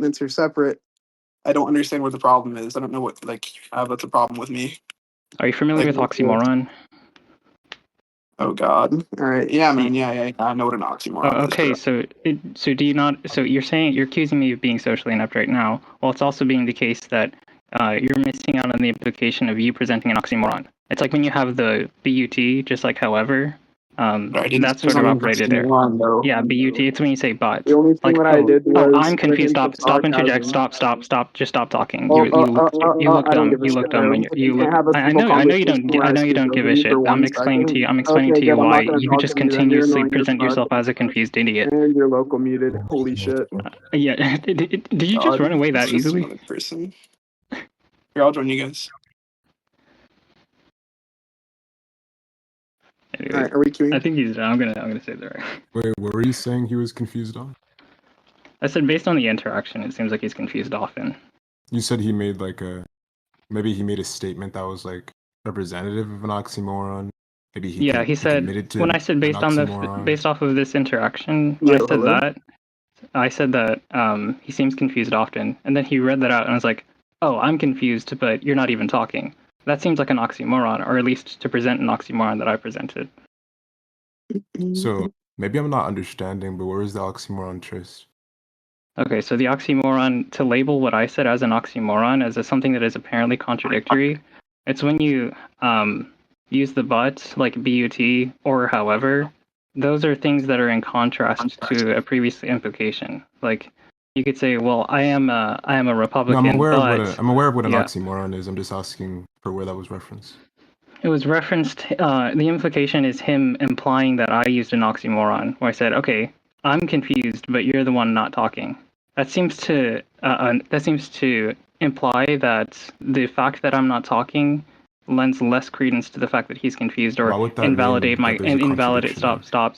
statements are separate, I don't understand what the problem is. I don't know what that's a problem with me. Are you familiar with oxymoron? Oh God! All right, yeah, man, yeah. I know what an oxymoron is. Okay, so do you not? So you're accusing me of being socially inept right now. Well, it's also being the case that you're missing out on the implication of you presenting an oxymoron. It's like when you have the BUT, just like however. That's sort of operated there. Yeah, BUT. It's when you say but. The only thing I did was I'm confused. Stop. Interject. Stop. Just stop talking. You look dumb. You look dumb when you look. I know you don't. I know you don't give a shit. I'm explaining to you why you just continuously present yourself as a confused idiot. And you're local muted. Holy shit. Yeah. Did you just run away that easily? Person. Here, I'll join you guys. Anyways, all right, are we queuing? I think he's. I'm gonna say that right. Wait, what were you saying he was confused on? I said based on the interaction, it seems like he's confused often. You said he made maybe he made a statement that was like representative of an oxymoron. Maybe he said when I said based off of this interaction, I said that he seems confused often, and then he read that out and I was like, oh, I'm confused, but you're not even talking. That seems like an oxymoron, or at least to present an oxymoron that I presented. So maybe I'm not understanding, but where is the oxymoron trace? Okay, so the oxymoron, to label what I said as an oxymoron, as something that is apparently contradictory, it's when you use the but, like BUT, or however. Those are things that are in contrast to a previous implication. Like, you could say, well, I am a Republican. No, I'm aware of what an oxymoron is. I'm just asking for where that was referenced. It was referenced. The implication is him implying that I used an oxymoron, where I said, "Okay, I'm confused, but you're the one not talking." That seems to imply that the fact that I'm not talking lends less credence to the fact that he's confused, or invalidate Stop.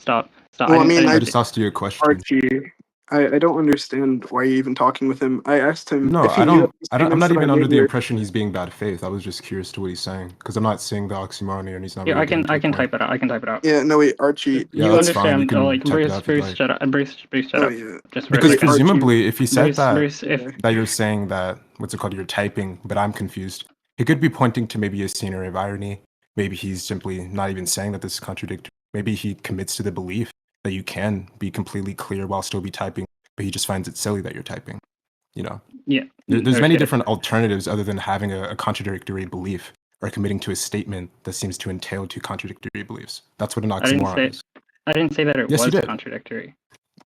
Well, I just asked you a question. Archie, I don't understand why you're even talking with him. I asked him. No, I don't. I'm not even under the impression he's being bad faith. I was just curious to what he's saying because I'm not seeing the oxymoron here, and he's not. Yeah, I can type it out. I can type it out. Yeah, no wait, Archie. Yeah, you understand? Bruce, shut up. Bruce, shut up. Yeah. Just because presumably, if he said Bruce, that you're saying that you're typing, but I'm confused. He could be pointing to maybe a scenery of irony. Maybe he's simply not even saying that this is contradictory. Maybe he commits to the belief that you can be completely clear while still be typing, but he just finds it silly that you're typing. You know? Yeah. There's many different alternatives other than having a contradictory belief or committing to a statement that seems to entail two contradictory beliefs. That's what an oxymoron is. I didn't say that it was contradictory.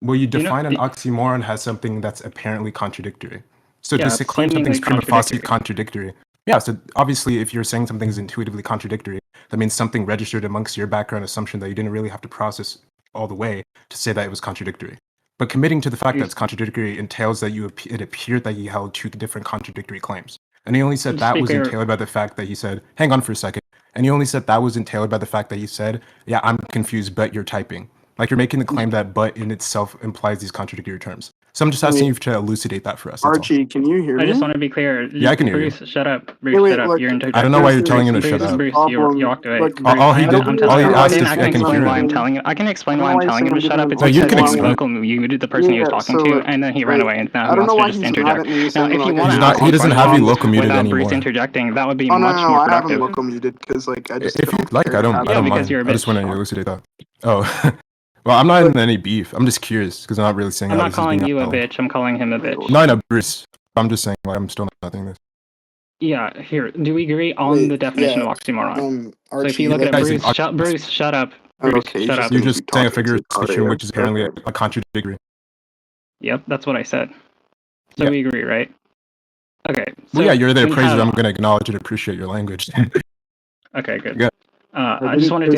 Well, you define an oxymoron as something that's apparently contradictory. So to claim something's prima facie contradictory. Yeah, so obviously if you're saying something's intuitively contradictory, that means something registered amongst your background assumption that you didn't really have to process all the way to say that it was contradictory. But committing to the fact that it's contradictory entails that it appeared that he held two different contradictory claims. And he only said that was entailed by the fact that he said, hang on for a second. And he only said that was entailed by the fact that he said, yeah, I'm confused, but you're typing. Like you're making the claim that but in itself implies these contradictory terms. So I'm just asking you to elucidate that for us. Archie, can you hear me? I just want to be clear. Yeah, I can hear you. Shut up. Bruce, shut up. You're interjecting. I don't know why you're telling him to shut up. Bruce, you walked away. All he asked if I can hear him. I can explain why I'm telling him to shut up. It's you can explain. You muted the person he was talking to, and then he ran away, and now he wants to just interject. Now, if you want to, he doesn't have you local muted anymore. Bruce interjecting, that would be much more productive. I have him local muted because I just. If you'd like, I don't mind. I just want to elucidate that. Oh. Well, I'm not in any beef. I'm just curious because I'm not really saying. I'm not calling you a bitch. I'm calling him a bitch. No, Bruce. I'm just saying, I'm still not saying this. Yeah, here. Do we agree on the definition of oxymoron? So if you look at Bruce, Bruce, shut up. Bruce, shut up. You're just saying a figure of speech which is apparently a contradictory. Yep, that's what I said. So we agree, right? Okay. So yeah, you're the appraiser. I'm going to acknowledge and appreciate your language. Okay, good. Yeah. I just wanted to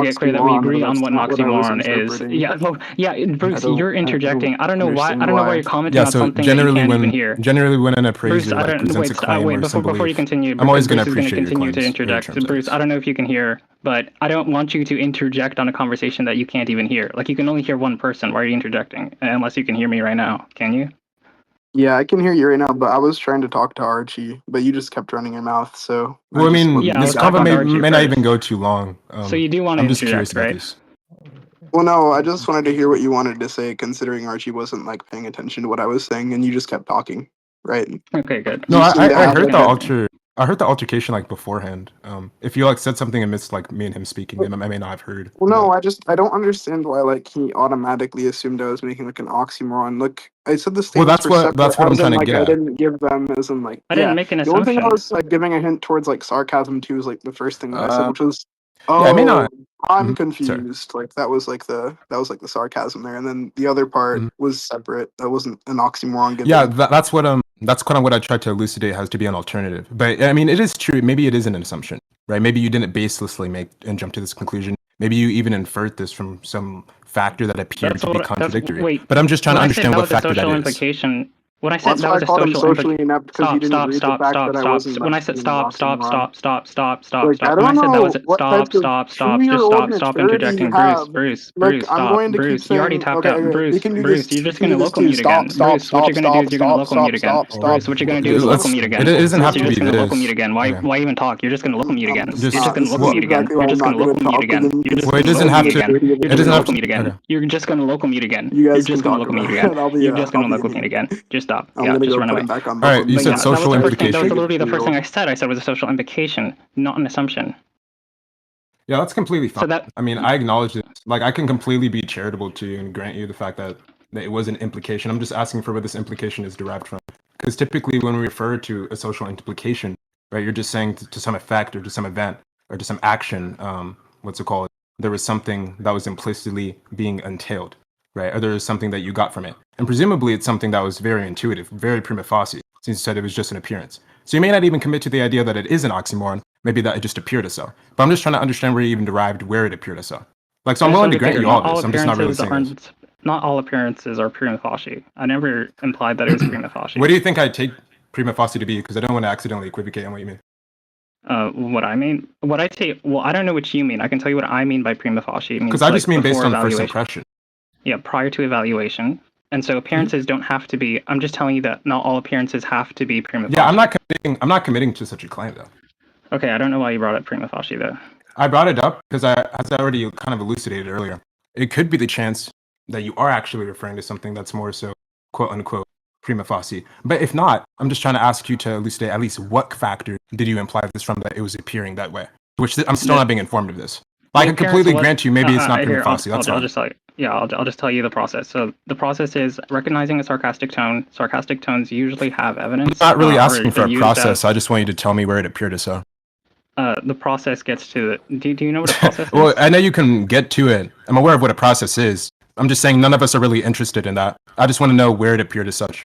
get clear that we agree on what an oxymoron is. Yeah, Bruce, you're interjecting. I don't know why you're commenting on something that you can't even hear. Generally, when an appraiser presents a claim or some belief, before you continue, I'm always going to appreciate your continue to interject. Bruce, I don't know if you can hear, but I don't want you to interject on a conversation that you can't even hear. Like, you can only hear one person. Why are you interjecting? Unless you can hear me right now. Can you? Yeah, I can hear you right now, but I was trying to talk to Archie, but you just kept running your mouth, so... Well, this convo may not even go too long. So you do want to interject, right? Well, no, I just wanted to hear what you wanted to say, considering Archie wasn't like paying attention to what I was saying, and you just kept talking, right? Okay, good. No, You seem to I have heard like a. I heard the altercation like beforehand. If you like said something amidst like me and him speaking, then I may not have heard. Well, no, I don't understand why like he automatically assumed I was making like an oxymoron. Look, I said the Well, statements were separate, that's what I'm as in trying to like get I at. didn't give them, as in like I didn't yeah. make an The only thing I assumption. was like giving a hint towards like sarcasm too is like the first thing that I said, Uh, which was, yeah, I may oh, not. I'm Sorry. confused. Like that was like the sarcasm there, and then the other part Mhm. was separate. That wasn't an oxymoron Yeah, given. that's kind of what I tried to elucidate has to be an alternative. But I mean, it is true. Maybe it is an assumption, right? Maybe you didn't baselessly make and jump to this conclusion. Maybe you even inferred this from some factor that appeared to be contradictory. Wait. But I'm just trying When to I said understand that what was a factor that social is. implication, when I Well, said that's that why I was a called him social socially implication, inept because you didn't read the fact that I wasn't When I said mentioning an oxymoron. Like, I When I don't said that was know what types of just two-year-old stop maturity you interjecting, have. Look, I'm Stop, going to keep You already saying, tapped okay, out, okay, we can do this. You're We just can do gonna this local too. mute again, Stop, stop, What you're stop, gonna do stop, is you're gonna stop, local mute stop, again, stop, stop. What you're gonna do Okay, is local Let's. mute It again, doesn't have You're to be just gonna local this. mute again. Okay. Why even talk? You're just gonna local mute again. Just You're just gonna this local is mute again. exactly why You're I'm just not gonna going local to mute talk again. because then you You're can just well, it gonna doesn't local have mute to. again. It You're just doesn't gonna have local to. mute again. Okay. You're just gonna local mute again. you You're guys just can gonna talk local mute about again. it. You're just gonna I'll be in local mute here. again. Just stop. I'm Yeah, gonna just go run put away. him back on All right. local You But said mute. yeah, that was social the first thing. That was implication. literally the first thing I Two-year-old. said. I said it was a social implication, not an assumption. Yeah, that's completely fine. So that I mean, I acknowledge this. Like, I can completely be charitable to you and grant you the fact that it was an implication. I'm just asking for where this implication is derived from. Because typically, when we refer to a social implication, right, you're just saying to some effect or to some event or to some action. What's it called? There was something that was implicitly being entailed, right? Or there was something that you got from it, and presumably, it's something that was very intuitive, very prima facie, since you said it was just an appearance. So you may not even commit to the idea that it is an oxymoron. Maybe that it just appeared as so. But I'm just trying to understand where you even derived where it appeared as so. Like, so I'm just so willing to to be grant clear, you all this. I'm just not really saying this. not all appearances are prima facie. I never implied that it was prima What facie. do you think I take prima facie to be? Because I don't want to accidentally equivocate on what you mean. What I mean, what I say, well, I don't know what you mean. I can tell you what I mean by prima facie. It Because means I like just mean based before on the first evaluation. impression. Yeah, prior to evaluation. And so appearances don't have to be. I'm just telling you that not all appearances have to be prima facie. Yeah, I'm not committing to such a claim though. Okay, I don't know why you brought up prima facie though. I brought it up because as I already kind of elucidated earlier, it could be the chance that you are actually referring to something that's more so quote unquote prima facie. But if not, I'm just trying to ask you to elucidate at least what factor did you imply this from that it was appearing that way? Which I'm still not being informed of this. Like, I can completely grant you maybe it's not prima facie. That's I'll fine. just tell you. Yeah, I'll just tell you the process. So the process is recognizing a sarcastic tone. Sarcastic tones usually have evidence. I'm not really or asking for they're a used process. as- I just want you to tell me where it appeared as so. the process gets to the. Do you know what a process is? Well, I know you can get to it. I'm aware of what a process is. I'm just saying none of us are really interested in that. I just want to know where it appeared as such.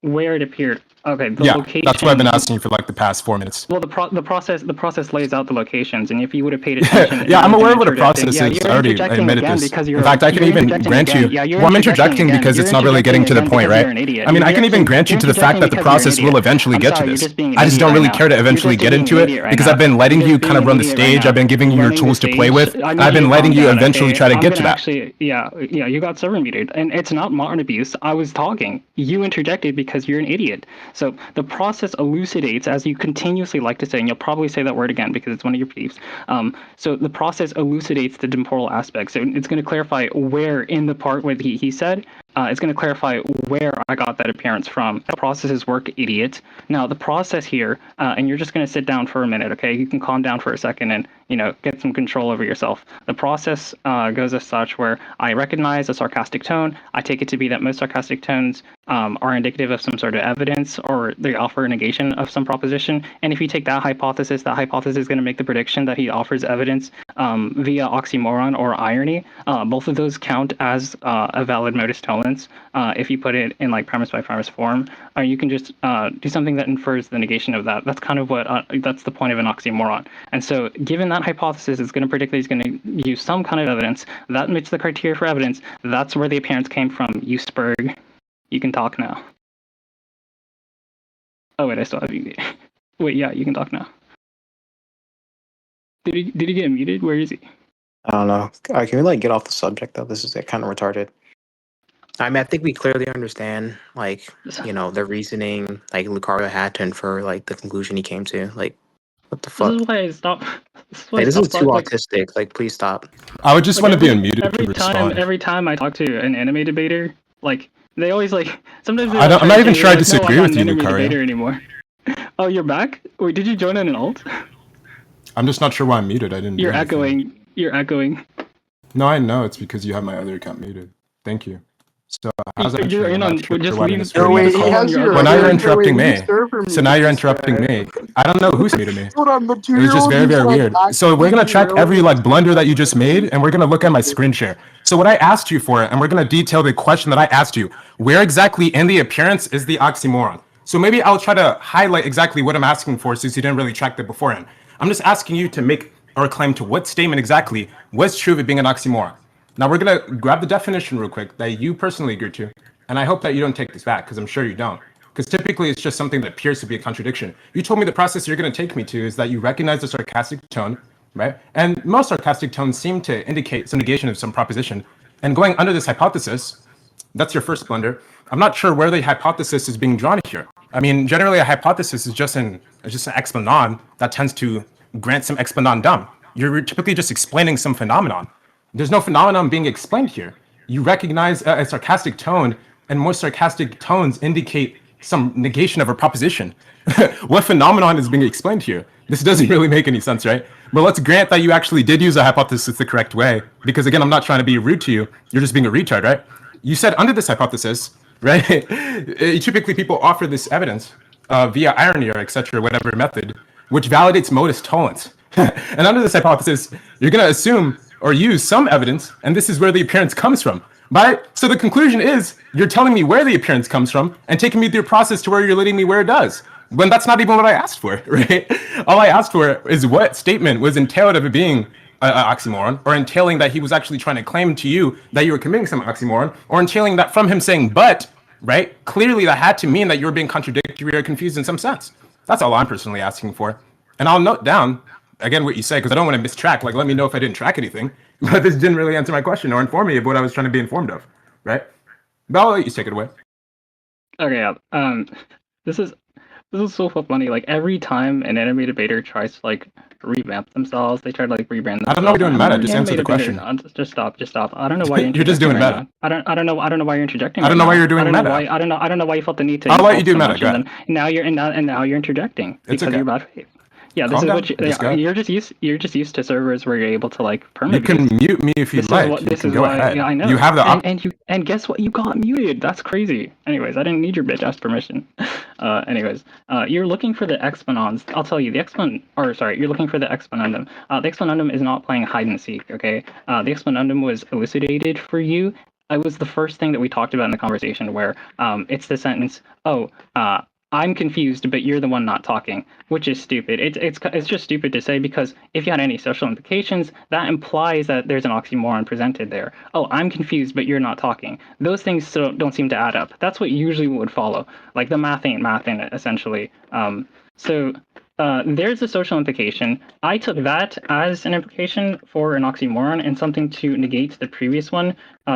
Where it appeared. Okay, the Yeah, location. that's what I've been asking you for like the past 4 minutes. Well, the process lays out the locations, and if you would have paid attention, Yeah, I'm aware of what a interjecting- process yeah, is. you're I already interjecting admitted again this. because In fact, I can you're even interjecting grant you. again. Yeah, you're Well, I'm interjecting again. because You're it's not really getting to the interjecting point, because right? you're an idiot. I mean, I can even grant you You're to the fact that the interjecting because process you're an will idiot. eventually I'm get sorry, to you're this. just being an I just idiot don't really right care to now. eventually You're get just into being an it idiot right because now. I've been letting You're you just kind of being run an the idiot right stage. now. I've been giving you your Running the tools to play stage. with. I need I've you been to letting calm you down, eventually okay? try to I'm get gonna to that. actually, yeah, you got server muted, and it's not modern abuse. I was talking. You interjected because you're an idiot. So the process elucidates, as you continuously like to say, and you'll probably say that word again because it's one of your peeves. So the process elucidates the temporal aspect. So it's going to clarify where in the part where he said, it's going to clarify where I got that appearance from. The processes work, idiot. Now the process here, and you're just going to sit down for a minute, okay? You can calm down for a second and get some control over yourself. The process goes as such where I recognize a sarcastic tone. I take it to be that most sarcastic tones are indicative of some sort of evidence or they offer a negation of some proposition. And if you take that hypothesis is going to make the prediction that he offers evidence via oxymoron or irony. Both of those count as a valid modus tollens if you put it in like premise by premise form. Or you can just do something that infers the negation of that. That's kind of what that's the point of an oxymoron. And so given that hypothesis, it's going to predict that he's going to use some kind of evidence. That meets the criteria for evidence. That's where the appearance came from. You spurg. You can talk now. Oh wait, I still have you. Wait, yeah, you can talk now. Did he get muted? Where is he? I don't know. Can we like get off the subject though? This is kind of retarded. I mean, I think we clearly understand, like, the reasoning, like Lucario had to infer, like, the conclusion he came to. Like, What the This fuck? is why I stopped. This is why I Hey, this is stopped too like autistic. Like, please stop. I would just like want to be every unmuted to respond. every time I talk to an anime debater, like they always like sometimes they I like don't, I'm try not to even change it. sure I Like, no, I'm disagree not with an you, anime Lucario. debater anymore. Oh, you're back? Wait, did you join in an alt? I'm just not sure why I'm muted. I didn't do You're anything. echoing. You're echoing. No, I know it's because you have my other account muted. Thank you. So how's that You're I'm in not on. sure Just why I didn't leave. necessarily No, need wait, to he call. On has your your other Well, now you're account. no, wait, interrupting whose me. server So now muted you're this interrupting guy? me. I don't know who's muted me. Hold on, the It was just 2-year-old very, who's very like weird. So we're actively gonna check every derailing like blunder that you this just made, and we're gonna look at my screen share. So what I asked you for, and we're gonna detail the question that I asked you. Where exactly in the appearance is the oxymoron? So maybe I'll try to highlight exactly what I'm asking for, since you didn't really track that beforehand. I'm just asking you to make or claim to what statement exactly was true of it being an oxymoron. Now we're gonna grab the definition real quick that you personally agreed to, and I hope that you don't take this back, because I'm sure you don't. Because typically it's just something that appears to be a contradiction. You told me the process you're gonna take me to is that you recognize the sarcastic tone, right? And most sarcastic tones seem to indicate some negation of some proposition. And going under this hypothesis, that's your first blunder. I'm not sure where the hypothesis is being drawn here. I mean, generally, a hypothesis is just an explanon that tends to grant some explanandum. You're typically just explaining some phenomenon. There's no phenomenon being explained here. You recognize a sarcastic tone, and most sarcastic tones indicate some negation of a proposition. What phenomenon is being explained here? This doesn't really make any sense, right? But let's grant that you actually did use a hypothesis the correct way, because again, I'm not trying to be rude to you. You're just being a retard, right? You said under this hypothesis, right? Typically, people offer this evidence via irony or etc., whatever method, which validates modus tollens. And under this hypothesis, you're going to assume or use some evidence, and this is where the appearance comes from. But so the conclusion is you're telling me where the appearance comes from and taking me through a process to where you're letting me where it does. When that's not even what I asked for, right? All I asked for is what statement was entailed of it being an oxymoron, or entailing that he was actually trying to claim to you that you were committing some oxymoron, or entailing that from him saying but, right? Clearly that had to mean that you were being contradictory or confused in some sense. That's all I'm personally asking for. And I'll note down again what you say, because I don't want to mistrack. Like, let me know if I didn't track anything. But this didn't really answer my question or inform me of what I was trying to be informed of, right? But I'll let you take it away. Okay. This is so funny. Like every time an anime debater tries to like revamp themselves, they try to like rebrand themselves. I don't know what you're doing meta. Just answer the question. Just stop. I don't know why you're You're just doing right meta. now. I don't know why you're interjecting. I don't know why you're doing I don't meta. Know why, I don't know why you felt the need to. I'll let you do so meta. Much, Go and ahead. then now you're interjecting because okay. you're bad faith. Yeah, this Calm is down. what you're just used to servers where you're able to like permit. You can mute me if you'd like. You can go ahead. Yeah, I know. You have the and guess what? You got muted. That's crazy. Anyways, I didn't need your bitch ass permission. You're looking for the exponons. I'll tell you, you're looking for the exponundum. The exponundum is not playing hide and seek. Okay. The exponundum was elucidated for you. It was the first thing that we talked about in the conversation, where it's the sentence, I'm confused, but you're the one not talking, which is stupid. It's just stupid to say, because if you had any social implications, that implies that there's an oxymoron presented there. Oh, I'm confused, but you're not talking. Those things don't seem to add up. That's what usually would follow. Like the math ain't mathing, essentially. There's a social implication. I took that as an implication for an oxymoron and something to negate the previous one.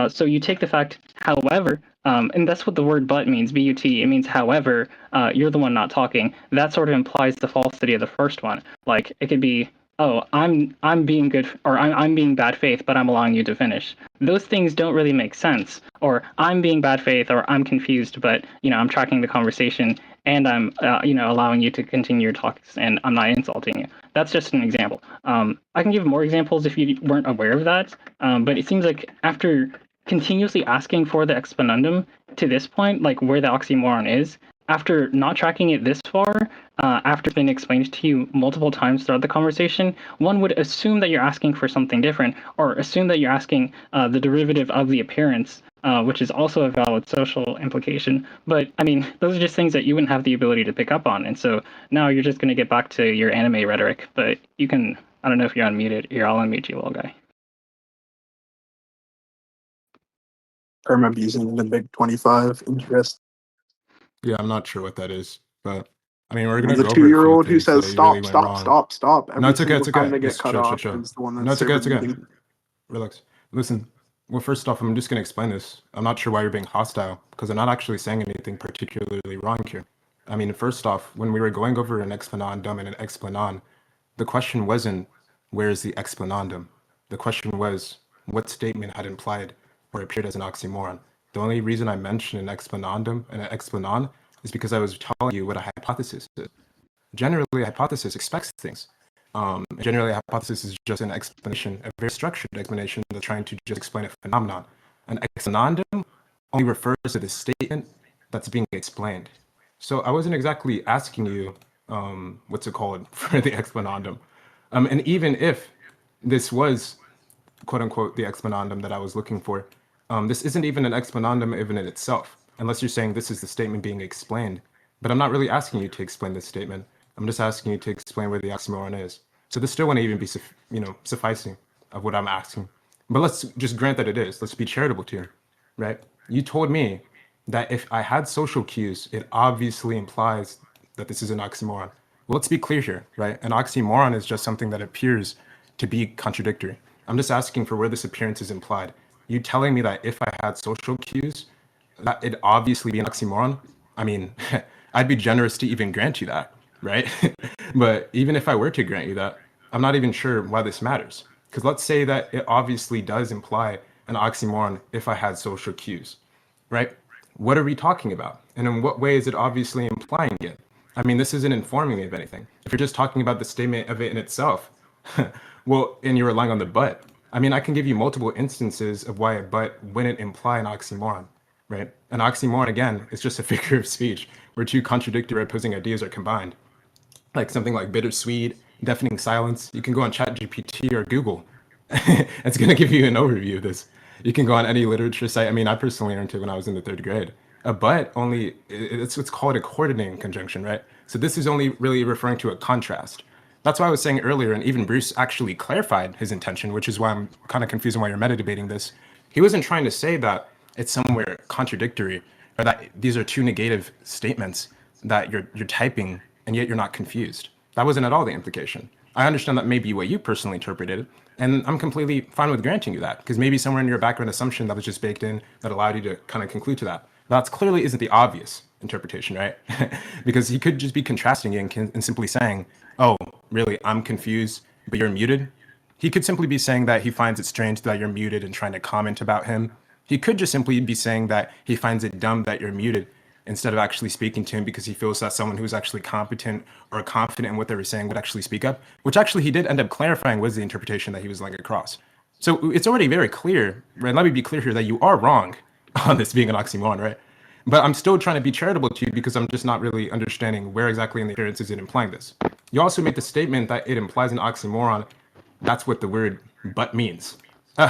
So you take the fact, however, and that's what the word but means, B-U-T. It means, however, you're the one not talking. That sort of implies the falsity of the first one. Like, it could be, oh, I'm being good, or I'm being bad faith, but I'm allowing you to finish. Those things don't really make sense. Or I'm being bad faith, or I'm confused, but, I'm tracking the conversation, and I'm, allowing you to continue your talks, and I'm not insulting you. That's just an example. I can give more examples if you weren't aware of that, but it seems like after continuously asking for the exponundum to this point, like where the oxymoron is, after not tracking it this far, after it's been explained to you multiple times throughout the conversation, one would assume that you're asking for something different, or assume that you're asking the derivative of the appearance, which is also a valid social implication. But I mean, those are just things that you wouldn't have the ability to pick up on. And so now you're just going to get back to your anime rhetoric. But you can, I don't know if you're unmuted. Here, I'll unmute you, little guy. I'm abusing the big 25 interest. Yeah, I'm not sure what that is, but I mean, we're gonna The go over a 2-year-old few who things says that you stop, really went stop, wrong. stop, stop. Every No, it's okay. single It's okay. time they get Just cut chill, chill, off chill. is the one No, that's it's okay. It's okay. muting. Relax. Listen. Well, first off, I'm just gonna explain this. I'm not sure why you're being hostile, because I'm not actually saying anything particularly wrong here. I mean, first off, when we were going over an explanandum and an explanon, The question wasn't, where is the explanandum? The question was, what statement had implied or appeared as an oxymoron? The only reason I mentioned an explanandum and an explanon is because I was telling you what a hypothesis is. Generally, a hypothesis expects things. Generally, a hypothesis is just an explanation, a very structured explanation that's trying to just explain a phenomenon. An explanandum only refers to the statement that's being explained. So I wasn't exactly asking you, what's it called, for the explanandum. And even if this was, quote unquote, the explanandum that I was looking for, this isn't even an explanandum even in itself, unless you're saying this is the statement being explained. But I'm not really asking you to explain this statement. I'm just asking you to explain where the oxymoron is. So this still wouldn't even be, sufficing of what I'm asking. But let's just grant that it is. Let's be charitable to you, right? You told me that if I had social cues, it obviously implies that this is an oxymoron. Well, let's be clear here, right? An oxymoron is just something that appears to be contradictory. I'm just asking for where this appearance is implied. You telling me that if I had social cues, that it'd obviously be an oxymoron? I mean, I'd be generous to even grant you that, right? But even if I were to grant you that, I'm not even sure why this matters. Because let's say that it obviously does imply an oxymoron if I had social cues, right? What are we talking about? And in what way is it obviously implying it? I mean, this isn't informing me of anything. If you're just talking about the statement of it in itself, well, and you're relying on the but, I mean, I can give you multiple instances of why a but wouldn't imply an oxymoron, right? An oxymoron, again, is just a figure of speech where two contradictory opposing ideas are combined. Like something like bittersweet, deafening silence. You can go on ChatGPT or Google. It's going to give you an overview of this. You can go on any literature site. I mean, I personally learned it when I was in the 3rd grade. A but only, it's what's called a coordinating conjunction, right? So this is only really referring to a contrast. That's why I was saying earlier, and even Bruce actually clarified his intention, which is why I'm kind of confused on why you're meta-debating this. He wasn't trying to say that it's somewhere contradictory or that these are two negative statements that you're typing and yet you're not confused. That wasn't at all the implication. I understand that may be what you personally interpreted, and I'm completely fine with granting you that, because maybe somewhere in your background assumption that was just baked in that allowed you to kind of conclude to that. That clearly isn't the obvious interpretation, right? Because he could just be contrasting it and simply saying, oh, really, I'm confused, but you're muted. He could simply be saying that he finds it strange that you're muted and trying to comment about him. He could just simply be saying that he finds it dumb that you're muted instead of actually speaking to him because he feels that someone who's actually competent or confident in what they were saying would actually speak up, which actually he did end up clarifying was the interpretation that he was laying across. So it's already very clear, right? Let me be clear here that you are wrong on this being an oxymoron, right? But I'm still trying to be charitable to you because I'm just not really understanding where exactly in the appearance is it implying this. You also made the statement that it implies an oxymoron. That's what the word but means. Well,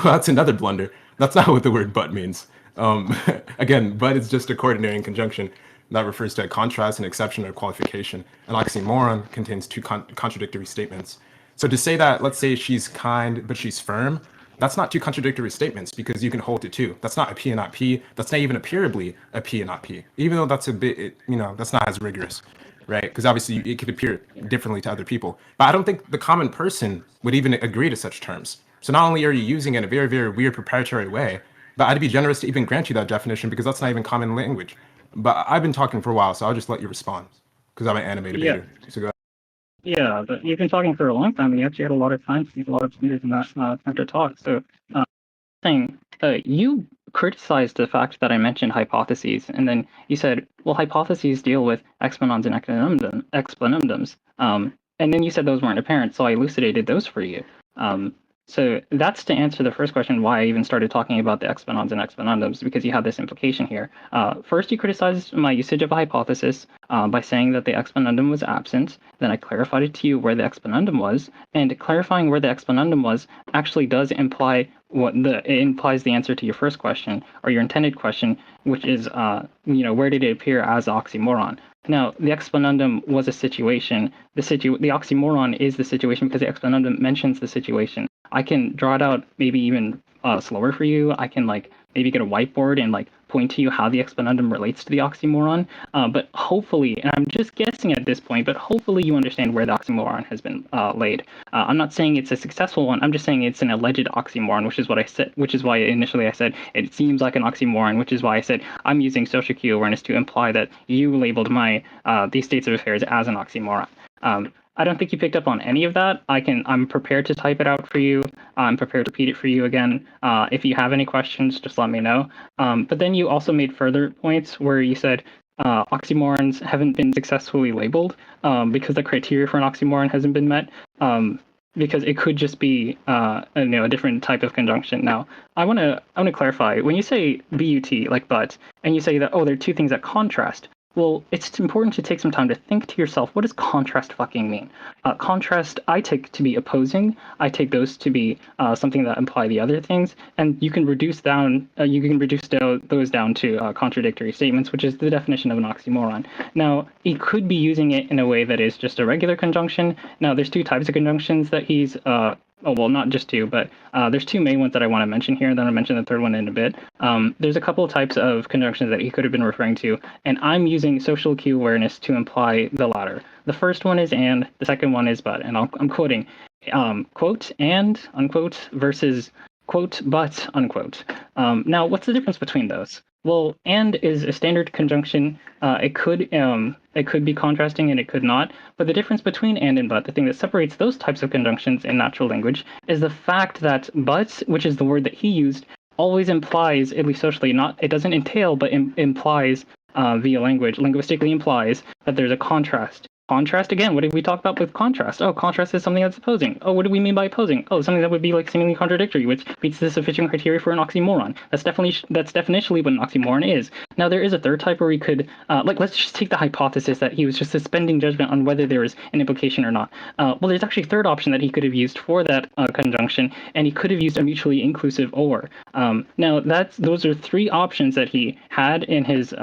that's another blunder. That's not what the word but means. Again, but is just a coordinating conjunction that refers to a contrast, an exception, or qualification. An oxymoron contains two contradictory statements. So to say that, let's say she's kind, but she's firm, that's not two contradictory statements because you can hold it too. That's not a P and not P. That's not even appearably a P and not P, even though that's a bit, that's not as rigorous, right? Because obviously it could appear differently to other people. But I don't think the common person would even agree to such terms. So not only are you using it in a very, very weird proprietary way, but I'd be generous to even grant you that definition because that's not even common language. But I've been talking for a while, so I'll just let you respond because I'm an anime debater. So go ahead. Yeah, but you've been talking for a long time. And you actually had a lot of time. You had a lot of years in that time to talk. So, you criticized the fact that I mentioned hypotheses, and then you said, "Well, hypotheses deal with exponons and explanandums." And then you said those weren't apparent, so I elucidated those for you. So that's to answer the first question, why I even started talking about the exponons and explanandums, because you have this implication here. First, you criticized my usage of a hypothesis by saying that the explanandum was absent. Then I clarified it to you where the explanandum was, and clarifying where the explanandum was actually does imply it implies the answer to your first question or your intended question, which is, where did it appear as oxymoron? Now, the explanandum was a situation. The oxymoron is the situation because the explanandum mentions the situation. I can draw it out maybe even slower for you. I can maybe get a whiteboard and point to you how the explanandum relates to the oxymoron. But hopefully, and I'm just guessing at this point, but hopefully you understand where the oxymoron has been laid. I'm not saying it's a successful one. I'm just saying it's an alleged oxymoron, which is what I said. Which is why initially I said it seems like an oxymoron. Which is why I said I'm using social cue awareness to imply that you labeled my these states of affairs as an oxymoron. I don't think you picked up on any of that. I'm prepared to type it out for you. I'm prepared to repeat it for you again. If you have any questions, just let me know. But then you also made further points where you said oxymorons haven't been successfully labeled because the criteria for an oxymoron hasn't been met. Because it could just be a different type of conjunction. Now, I want to clarify. When you say but, like but, and you say that there are two things that contrast. Well, it's important to take some time to think to yourself, what does contrast fucking mean? Contrast, I take to be opposing. I take those to be something that imply the other things, and you can reduce those down to contradictory statements, which is the definition of an oxymoron. Now, he could be using it in a way that is just a regular conjunction. Now, there's two types of conjunctions that he's not just two, but there's two main ones that I want to mention here, and then I'll mention the third one in a bit. There's a couple of types of conjunctions that he could have been referring to, and I'm using social cue awareness to imply the latter. The first one is and, the second one is but, and I'm quoting, quote, and, unquote, versus, quote, but, unquote. Now, what's the difference between those? Well, and is a standard conjunction. It could be contrasting and it could not. But the difference between and but, the thing that separates those types of conjunctions in natural language, is the fact that but, which is the word that he used, always implies, at least socially, it doesn't entail, but implies via language, linguistically implies that there's a contrast. Contrast, again, what did we talk about with contrast? Oh, contrast is something that's opposing. Oh, what do we mean by opposing? Oh, something that would be like seemingly contradictory, which meets the sufficient criteria for an oxymoron. That's definitionally what an oxymoron is. Now, there is a third type where we could, let's just take the hypothesis that he was just suspending judgment on whether there is an implication or not. Well, there's actually a third option that he could have used for that conjunction, and he could have used a mutually inclusive or. Now, those are three options that he had in his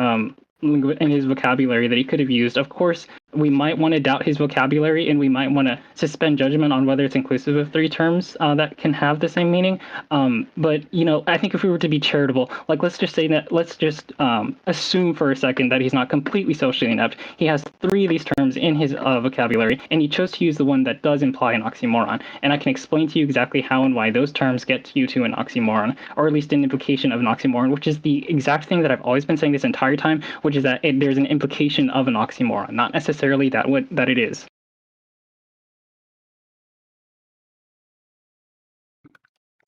vocabulary that he could have used. Of course, we might want to doubt his vocabulary, and we might want to suspend judgment on whether it's inclusive of three terms that can have the same meaning. But I think if we were to be charitable, let's just assume for a second that he's not completely socially inept. He has three of these terms in his vocabulary, and he chose to use the one that does imply an oxymoron. And I can explain to you exactly how and why those terms get you to an oxymoron, or at least an implication of an oxymoron, which is the exact thing that I've always been saying this entire time, which is that there's an implication of an oxymoron, not necessarily that it is.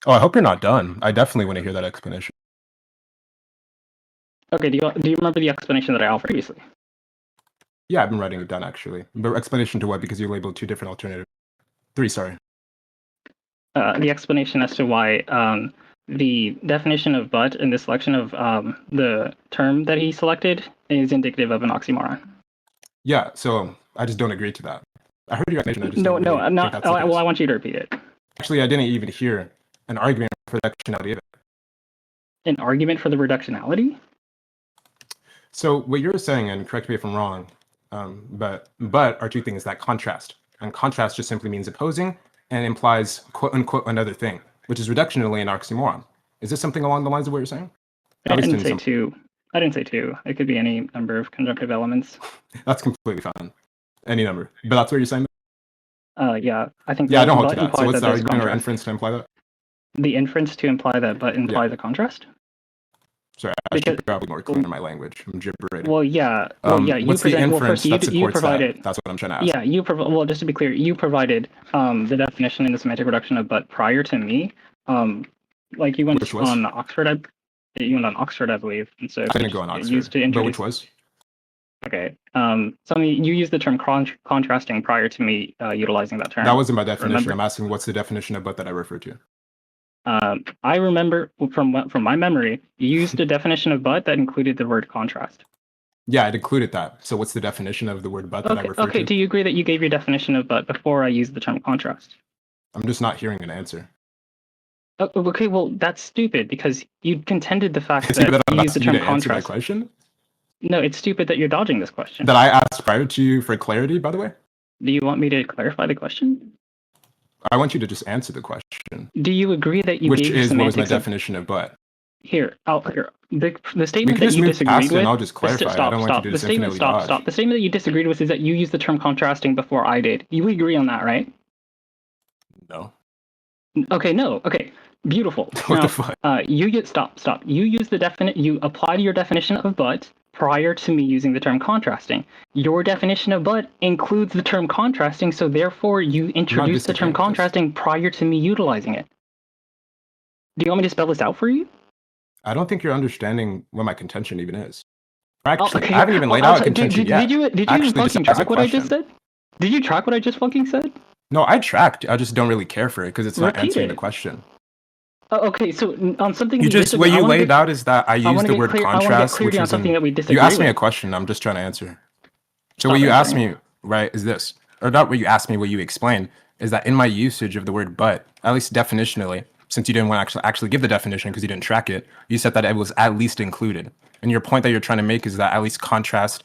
Oh, I hope you're not done. I definitely want to hear that explanation. Okay, do you remember the explanation that I offered previously? Yeah, I've been writing it down actually. But explanation to what? Because you labeled two different alternatives. Three, sorry. The explanation as to why the definition of but in the selection of the term that he selected is indicative of an oxymoron. Yeah, so I just don't agree to that. I heard your explanation. I'm not. Well, I want you to repeat it. Actually, I didn't even hear an argument for the reductionality of it. An argument for the reductionality? So what you're saying, and correct me if I'm wrong, but are two things that contrast. And contrast just simply means opposing and implies quote unquote another thing, which is reductionally an oxymoron. Is this something along the lines of what you're saying? I didn't say two. I didn't say two. It could be any number of conjunctive elements. That's completely fine. Any number. But that's what you're saying? Yeah, I think. Yeah, I don't hold to that. So what's the argument or inference to imply that? The inference to imply that but implies a contrast? Sorry, I should probably be more clear in my language. I'm gibbering. Well, yeah. What's the inference that supports that? That's what I'm trying to ask. Yeah, well, just to be clear, you provided the definition in the semantic reduction of but prior to me. Like you went on Oxford, you went on Oxford, I believe. And so I didn't go on Oxford, but which was? Okay. You used the term contrasting prior to me utilizing that term. That wasn't my definition. Remember? I'm asking what's the definition of but that I referred to. I remember from my memory, you used a definition of but that included the word contrast. Yeah, it included that. So what's the definition of the word but that I referred to? Okay, do you agree that you gave your definition of but before I used the term contrast? I'm just not hearing an answer. Okay, well, that's stupid because you contended the fact that you used the term contrast. Question? No, it's stupid that you're dodging this question. That I asked prior to you for clarity, by the way? Do you want me to clarify the question? I want you to just answer the question. Do you agree that you Which is what was my definition of but? Here. The statement that you disagreed with. I'll just clarify. I don't want you to just infinitely dodge. Stop. The statement that you disagreed with is that you used the term contrasting before I did. You agree on that, right? No. Okay, no. Okay. Beautiful. What the fuck? Stop. You use you applied your definition of but prior to me using the term contrasting. Your definition of but includes the term contrasting, so therefore you introduced the term contrasting prior to me utilizing it. Do you want me to spell this out for you? I don't think you're understanding what my contention even is. Actually, I haven't even laid out a contention yet. Did you even fucking track what I just said? Did you track what I just fucking said? No, I tracked. I just don't really care for it because it's not answering the question. Okay, so on something what you laid out is that I used the word contrast, which is something that we disagree you asked me with. a question. I'm just trying to answer. So what you asked me, right, is this, or not what you asked me, what you explained is that in my usage of the word but, at least definitionally, since you didn't want to actually give the definition because you didn't track it, you said that it was at least included. And your point that you're trying to make is that at least contrast.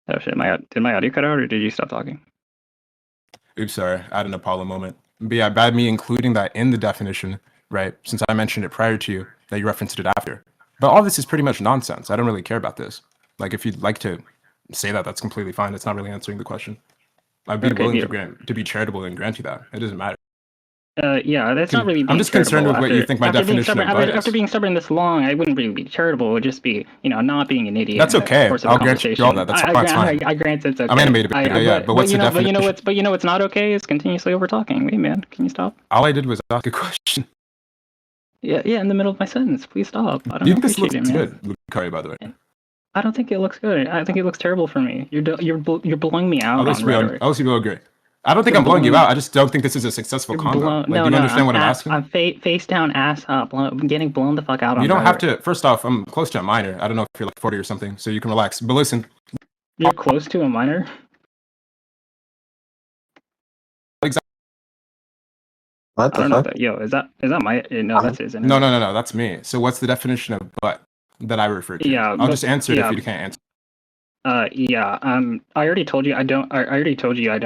Oh shit, did my audio cut out or did you stop talking? Oops, sorry, I had an Apollo moment. But yeah, by me including that in the definition, right, since I mentioned it prior to you, that you referenced it after. But all this is pretty much nonsense. I don't really care about this. Like, if you'd like to say that, that's completely fine. It's not really answering the question. I'd be willing to be charitable and grant you that. It doesn't matter. Yeah, that's not really being I'm just concerned with what you think my definition of but is. After being stubborn this long, I wouldn't really be charitable. It would just be, not being an idiot. That's okay. I'll grant you all that. That's fine. I grant it's okay. I'm animated, but what's the definition? But you know what's not okay is continuously over talking. Wait, man, can you stop? All I did was ask a question. Yeah, in the middle of my sentence. Please stop. I don't Do you think this looks good, Lucario, by the way? I don't think it looks good. I think it looks terrible for me. You're blowing me out on rhetoric. I'll agree. I don't think I'm blowing you out. I just don't think this is a successful combo. Do you understand what I'm asking? I'm face down, ass up. I'm getting blown the fuck out on. You don't have to. First off, I'm close to a minor. I don't know if you're like 40 or something, so you can relax. But listen. You're close to a minor? Exactly. What the fuck? Yo, is that my? No, that's his. No, that's me. So what's the definition of but that I refer to? Yeah, I'll just answer it if you can't answer. I already told you I don't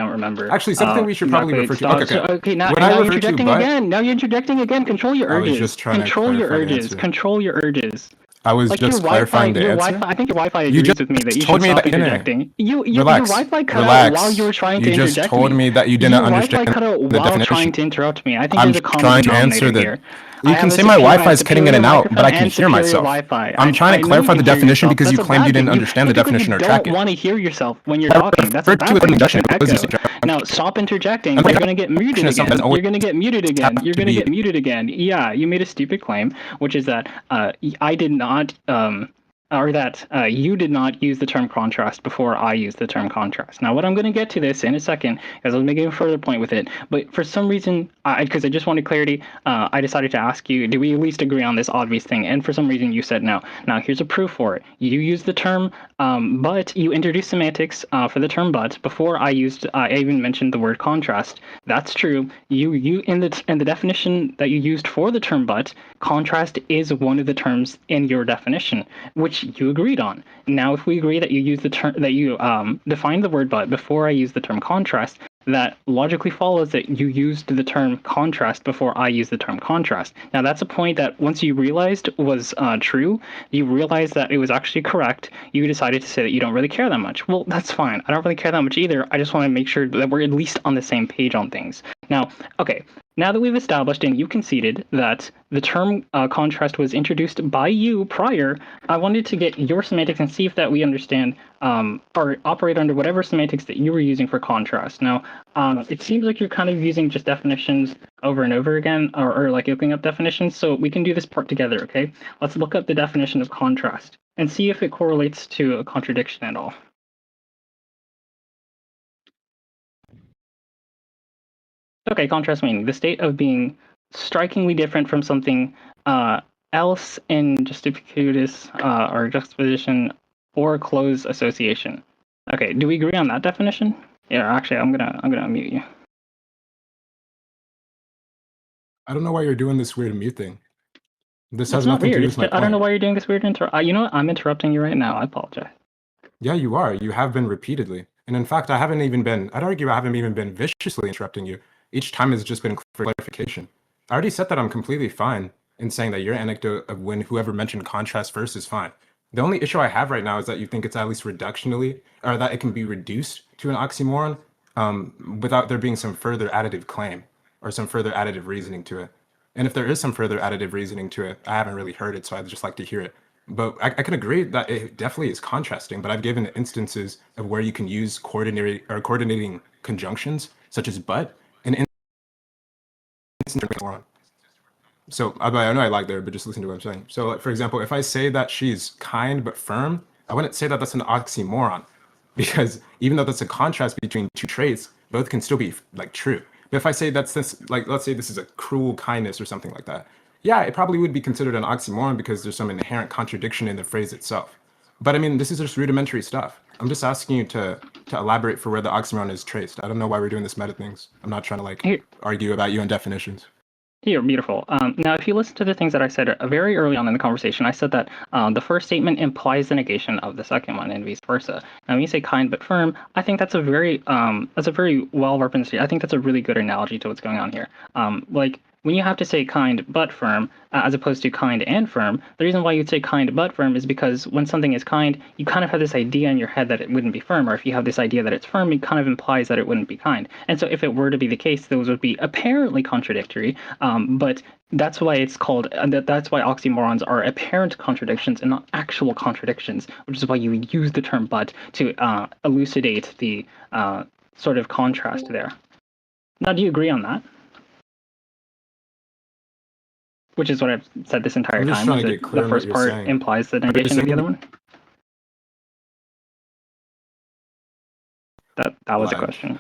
remember. Actually, something we should probably refer to. Okay, now you're interjecting again. Now you're interjecting again. Control your urges. I was just trying Control your urges. Control your urges. I was just clarifying the answer. I think your Wi-Fi agrees with me that you should stop interjecting. Your Wi-Fi cut out while you were trying to interject me. You just told me that you didn't understand the definition. Your Wi-Fi cut out while trying to interrupt me. I think there's a common denominator here. You can say my Wi-Fi is cutting in and out, but I can hear myself. I'm trying to clarify the definition because you claimed you didn't understand the definition or track it. You don't want to hear yourself when you're talking. That's a bad thing to echo. Now stop interjecting. You're gonna get muted again. You're gonna get muted again. You're gonna get muted again. Yeah, you made a stupid claim, which is that I did not or that you did not use the term contrast before I used the term contrast. Now, what I'm going to get to this in a second, because I was making a further point with it, but for some reason, because I just wanted clarity, I decided to ask you, do we at least agree on this obvious thing? And for some reason, you said no. Now, here's a proof for it. You used the term but, you introduced semantics for the term but before I even mentioned the word contrast. That's true. You in the definition that you used for the term but, contrast is one of the terms in your definition, which you agreed on. Now, if we agree that you use the term that you defined the word but before I use the term contrast, that logically follows that you used the term contrast before I used the term contrast. Now, that's a point that once you realized was true, you realized that it was actually correct, you decided to say that you don't really care that much. Well, that's fine. I don't really care that much either. I just want to make sure that we're at least on the same page on things. Now, okay, now that we've established and you conceded that the term contrast was introduced by you prior, I wanted to get your semantics and see if that we understand or operate under whatever semantics that you were using for contrast. Now, it seems like you're kind of using just definitions over and over again, or like looking up definitions, so we can do this part together, okay? Let's look up the definition of contrast and see if it correlates to a contradiction at all. Okay, contrast meaning the state of being strikingly different from something else in juxtaposition or juxtaposition or close association. Okay, do we agree on that definition? Yeah, actually, I'm gonna unmute you. I don't know why you're doing this weird mute thing. This has nothing to do with my point. I don't know why you're doing this weird you know what? I'm interrupting you right now. I apologize. Yeah, you are. You have been repeatedly. And in fact, I'd argue I haven't even been viciously interrupting you. Each time has just been for clarification. I already said that I'm completely fine in saying that your anecdote of when whoever mentioned contrast first is fine. The only issue I have right now is that you think it's at least reductionally, or that it can be reduced to an oxymoron without there being some further additive claim or some further additive reasoning to it. And if there is some further additive reasoning to it, I haven't really heard it, so I'd just like to hear it. But I can agree that it definitely is contrasting, but I've given instances of where you can use coordinating conjunctions, such as but, and instance. So I know I like there, but just listen to what I'm saying. So, like, for example, if I say that she's kind but firm, I wouldn't say that that's an oxymoron, because even though that's a contrast between two traits, both can still be like true. But if I say that's this, like, let's say this is a cruel kindness or something like that, yeah, it probably would be considered an oxymoron because there's some inherent contradiction in the phrase itself. But I mean, this is just rudimentary stuff. I'm just asking you to elaborate for where the oxymoron is traced. I don't know why we're doing this meta things. I'm not trying to like argue about UN definitions. Here, beautiful. Now, if you listen to the things that I said very early on in the conversation, I said that the first statement implies the negation of the second one, and vice versa. Now, when you say kind but firm, I think that's a very well represented. I think that's a really good analogy to what's going on here. Like when you have to say kind but firm, as opposed to kind and firm, the reason why you'd say kind but firm is because when something is kind, you kind of have this idea in your head that it wouldn't be firm, or if you have this idea that it's firm, it kind of implies that it wouldn't be kind. And so if it were to be the case, those would be apparently contradictory, but that's why it's called, that's why oxymorons are apparent contradictions and not actual contradictions, which is why you use the term but to elucidate the sort of contrast there. Now, do you agree on that? Which is what I've said this entire I'm just time. trying to get clear the first part saying. implies the negation of the other one? That was a question.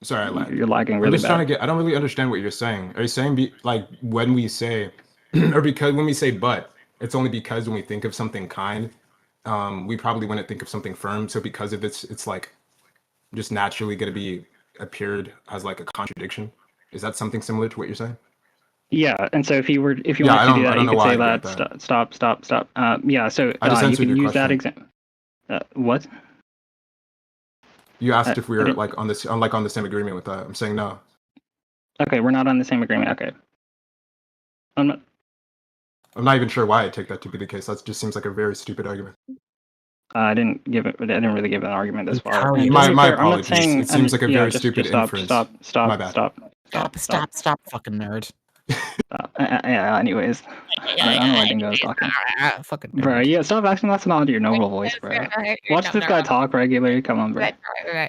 Sorry, I lagged. You're lagging really bad. I'm just trying to get. I don't really understand what you're saying. Are you saying like when we say, or because when we say but, it's only because when we think of something kind, we probably wouldn't think of something firm. So because of this, it's like just naturally going to be appeared as like a contradiction. Is that something similar to what you're saying? Yeah, and so if you wanted to do that, you could say that. Stop. Yeah, so you can use that example. What? You asked if we were like on the same agreement with that. I'm saying no. Okay, we're not on the same agreement. Okay. I'm not even sure why I take that to be the case. That just seems like a very stupid argument. I didn't really give an argument this far. My apologies. It seems like a very stupid inference. Stop. My bad. Stop, fucking nerd. Yeah, anyways. I don't know why I think I was talking. Fucking nerd. Bro, yeah, stop acting that's not your noble voice, bro. Watch this guy talk regularly. Come on, bro.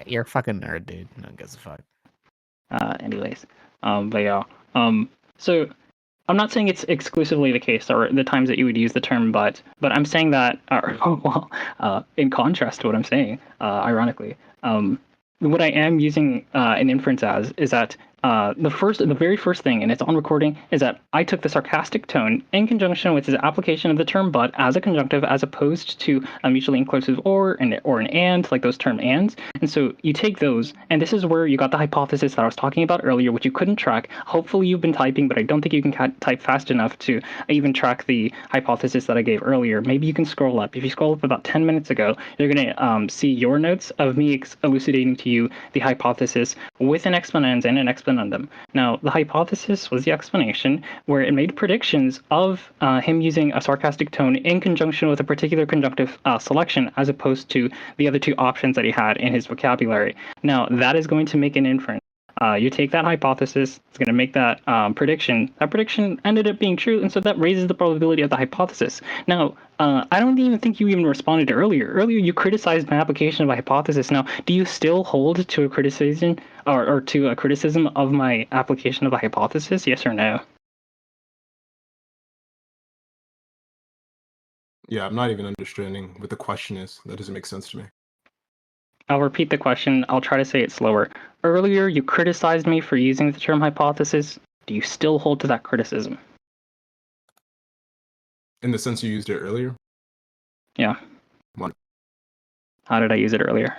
You're a fucking nerd, dude. No one gives a fuck. Anyways. But yeah. So I'm not saying it's exclusively the case or the times that you would use the term but I'm saying that in contrast to what I'm saying, ironically, what I am using an inference as is that the very first thing, and it's on recording, is that I took the sarcastic tone in conjunction with his application of the term but as a conjunctive, as opposed to a mutually inclusive or an and, like those term ands. And so you take those, and this is where you got the hypothesis that I was talking about earlier, which you couldn't track. Hopefully you've been typing, but I don't think you can type fast enough to even track the hypothesis that I gave earlier. Maybe you can scroll up. If you scroll up about 10 minutes ago, you're going to see your notes of me elucidating to you the hypothesis with an exponens and an explanandum. Now, the hypothesis was the explanation where it made predictions of him using a sarcastic tone in conjunction with a particular conjunctive selection, as opposed to the other two options that he had in his vocabulary. Now, that is going to make an inference. You take that hypothesis, it's going to make that prediction. That prediction ended up being true, and so that raises the probability of the hypothesis. Now, I don't even think you even responded earlier. Earlier, you criticized my application of a hypothesis. Now, do you still hold to a criticism or to a criticism of my application of a hypothesis? Yes or no? Yeah, I'm not even understanding what the question is. That doesn't make sense to me. I'll repeat the question. I'll try to say it slower. Earlier, you criticized me for using the term hypothesis. Do you still hold to that criticism? In the sense you used it earlier? Yeah. What? How did I use it earlier?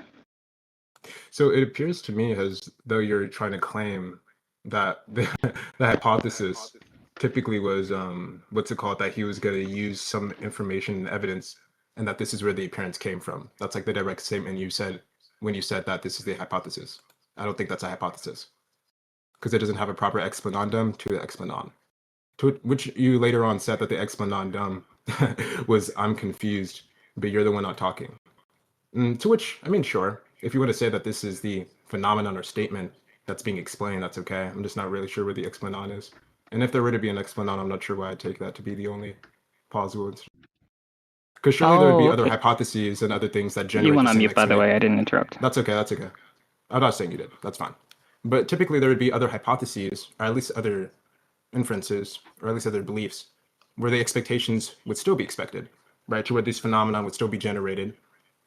So it appears to me as though you're trying to claim that the hypothesis typically was, what's it called, that he was going to use some information and evidence, and that this is where the appearance came from. That's like the direct statement you said when you said that this is the hypothesis. I don't think that's a hypothesis, because it doesn't have a proper explanandum to the explanon, to which you later on said that the explanandum was I'm confused, but you're the one not talking. To which, I mean, sure, if you were to say that this is the phenomenon or statement that's being explained, that's okay. I'm just not really sure where the explanon is. And if there were to be an explanon, I'm not sure why I'd take that to be the only plausible. Because surely there would be other hypotheses and other things that You generate went the on same mute, by the way. I didn't interrupt. That's okay. That's okay. I'm not saying you did. That's fine. But typically there would be other hypotheses, or at least other inferences, or at least other beliefs, where the expectations would still be expected, right? To where these phenomena would still be generated.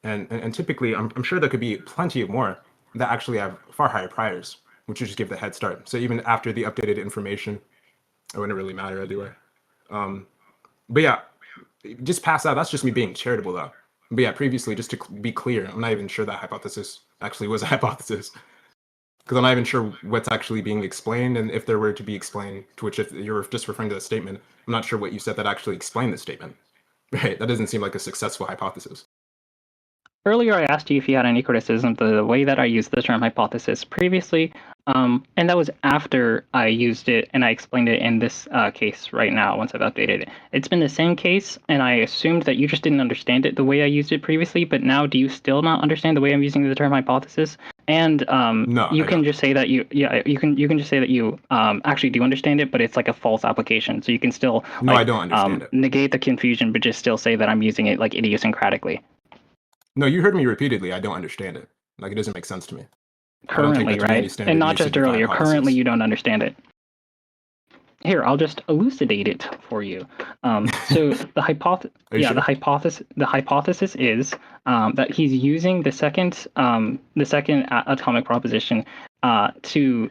And typically, I'm sure there could be plenty of more that actually have far higher priors, which would just give the head start. So even after the updated information, it wouldn't really matter anyway. But yeah, just past that, that's just me being charitable though. But yeah, previously, just to be clear, I'm not even sure that hypothesis actually was a hypothesis. Because I'm not even sure what's actually being explained, and if there were to be explained, to which if you're just referring to the statement, I'm not sure what you said that actually explained the statement. Right? That doesn't seem like a successful hypothesis. Earlier, I asked you if you had any criticism of the way that I used the term hypothesis previously, and that was after I used it and I explained it in this case right now once I've updated it. It's been the same case, and I assumed that you just didn't understand it the way I used it previously, but now do you still not understand the way I'm using the term hypothesis? And No, you can just say that you just say that you actually do understand it, but it's like a false application. So you can still no, I don't understand it. negate the confusion, but just still say that I'm using it like idiosyncratically. No, you heard me repeatedly. I don't understand it. Like, it doesn't make sense to me. Currently, right? And not just earlier. Currently, you don't understand it. Here, I'll just elucidate it for you. So the hypothesis is that he's using the second atomic proposition to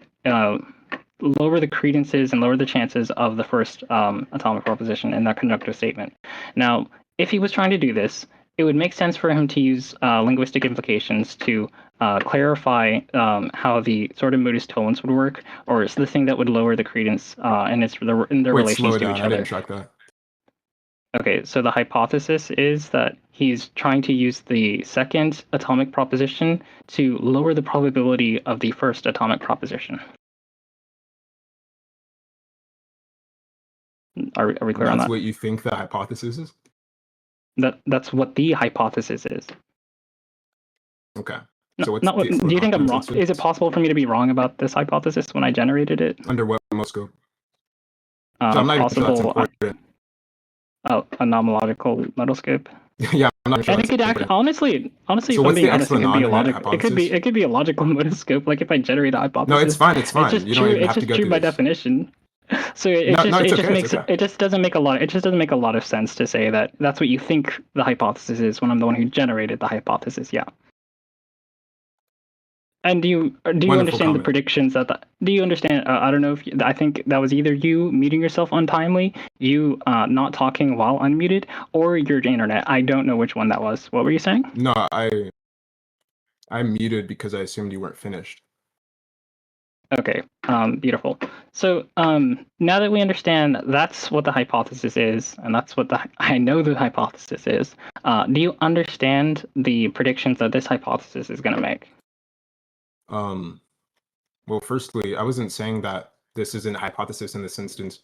lower the credences and lower the chances of the first atomic proposition in that conjunctive statement. Now, if he was trying to do this, it would make sense for him to use linguistic implications to clarify how the sort of modus tollens would work, or it's the thing that would lower the credence in their relations to each other. I didn't track that. Okay, so the hypothesis is that he's trying to use the second atomic proposition to lower the probability of the first atomic proposition. Are we clear on that? That's what you think the hypothesis is? That's what the hypothesis is. Okay. So do you think I'm wrong? Is it possible for me to be wrong about this hypothesis when I generated it? Under what scope? So I'm not possible, even sure that's important. A nomological metoscope. Yeah, I'm not sure. And it could actually, honestly, so if I'm being honest, it could be a logical. It could be a logical metoscope. Like if I generate a hypothesis. No, it's fine. It's fine. It's just true by definition. So it just doesn't make a lot of sense to say that that's what you think the hypothesis is when I'm the one who generated the hypothesis. Yeah. And do you understand the predictions do you understand? I don't know if I think that was either you muting yourself untimely, you not talking while unmuted, or your internet. I don't know which one that was. What were you saying? No, I muted because I assumed you weren't finished. Okay, beautiful. So now that we understand that's what the hypothesis is, and that's what I know the hypothesis is, do you understand the predictions that this hypothesis is going to make? Well, firstly, I wasn't saying that this isn't a hypothesis in this instance,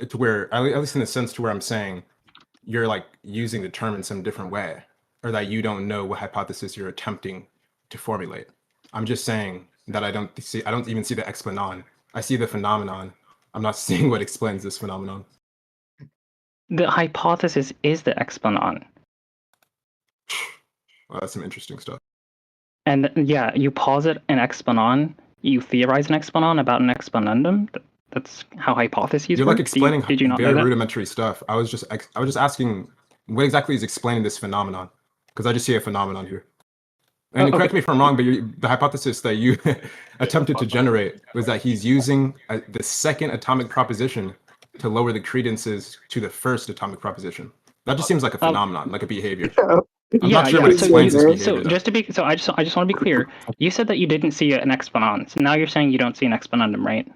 to where, at least in the sense to where I'm saying you're like using the term in some different way, or that you don't know what hypothesis you're attempting to formulate. I'm just saying that I don't even see the explanon. I see the phenomenon. I'm not seeing what explains this phenomenon. The hypothesis is the explanon. Well, that's some interesting stuff. And yeah, you posit an explanon, you theorize an explanon about an exponendum. That's how hypotheses work. You're like explaining did you not very know that? rudimentary stuff. I was just asking what exactly is explaining this phenomenon, because I just see a phenomenon here. And correct me if I'm wrong, but the hypothesis that you attempted to generate was that he's using the second atomic proposition to lower the credences to the first atomic proposition. That just seems like a phenomenon, like a behavior. I'm not sure what explains this behavior. So I just want to be clear. You said that you didn't see an exponon. So now you're saying you don't see an exponendum, right?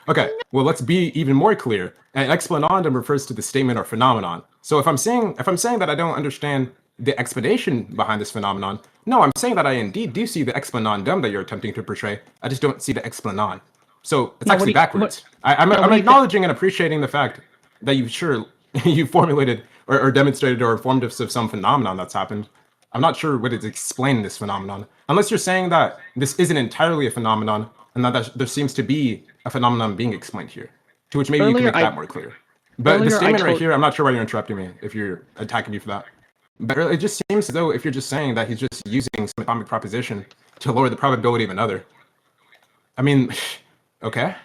Okay. Well, let's be even more clear. An explanandum refers to the statement or phenomenon. So if I'm saying that I don't understand the explanation behind this phenomenon, no, I'm saying that I indeed do see the explanandum that you're attempting to portray. I just don't see the explanon. So it's actually backwards. I'm acknowledging and appreciating the fact that you formulated or demonstrated or informed us of some phenomenon that's happened. I'm not sure what is explaining this phenomenon, unless you're saying that this isn't entirely a phenomenon and that there seems to be a phenomenon being explained here. To which maybe you Earlier, can make that more clear. But the statement right here, I'm not sure why you're interrupting me if you're attacking me for that. But it just seems as though if you're just saying that he's just using some atomic proposition to lower the probability of another. I mean, okay.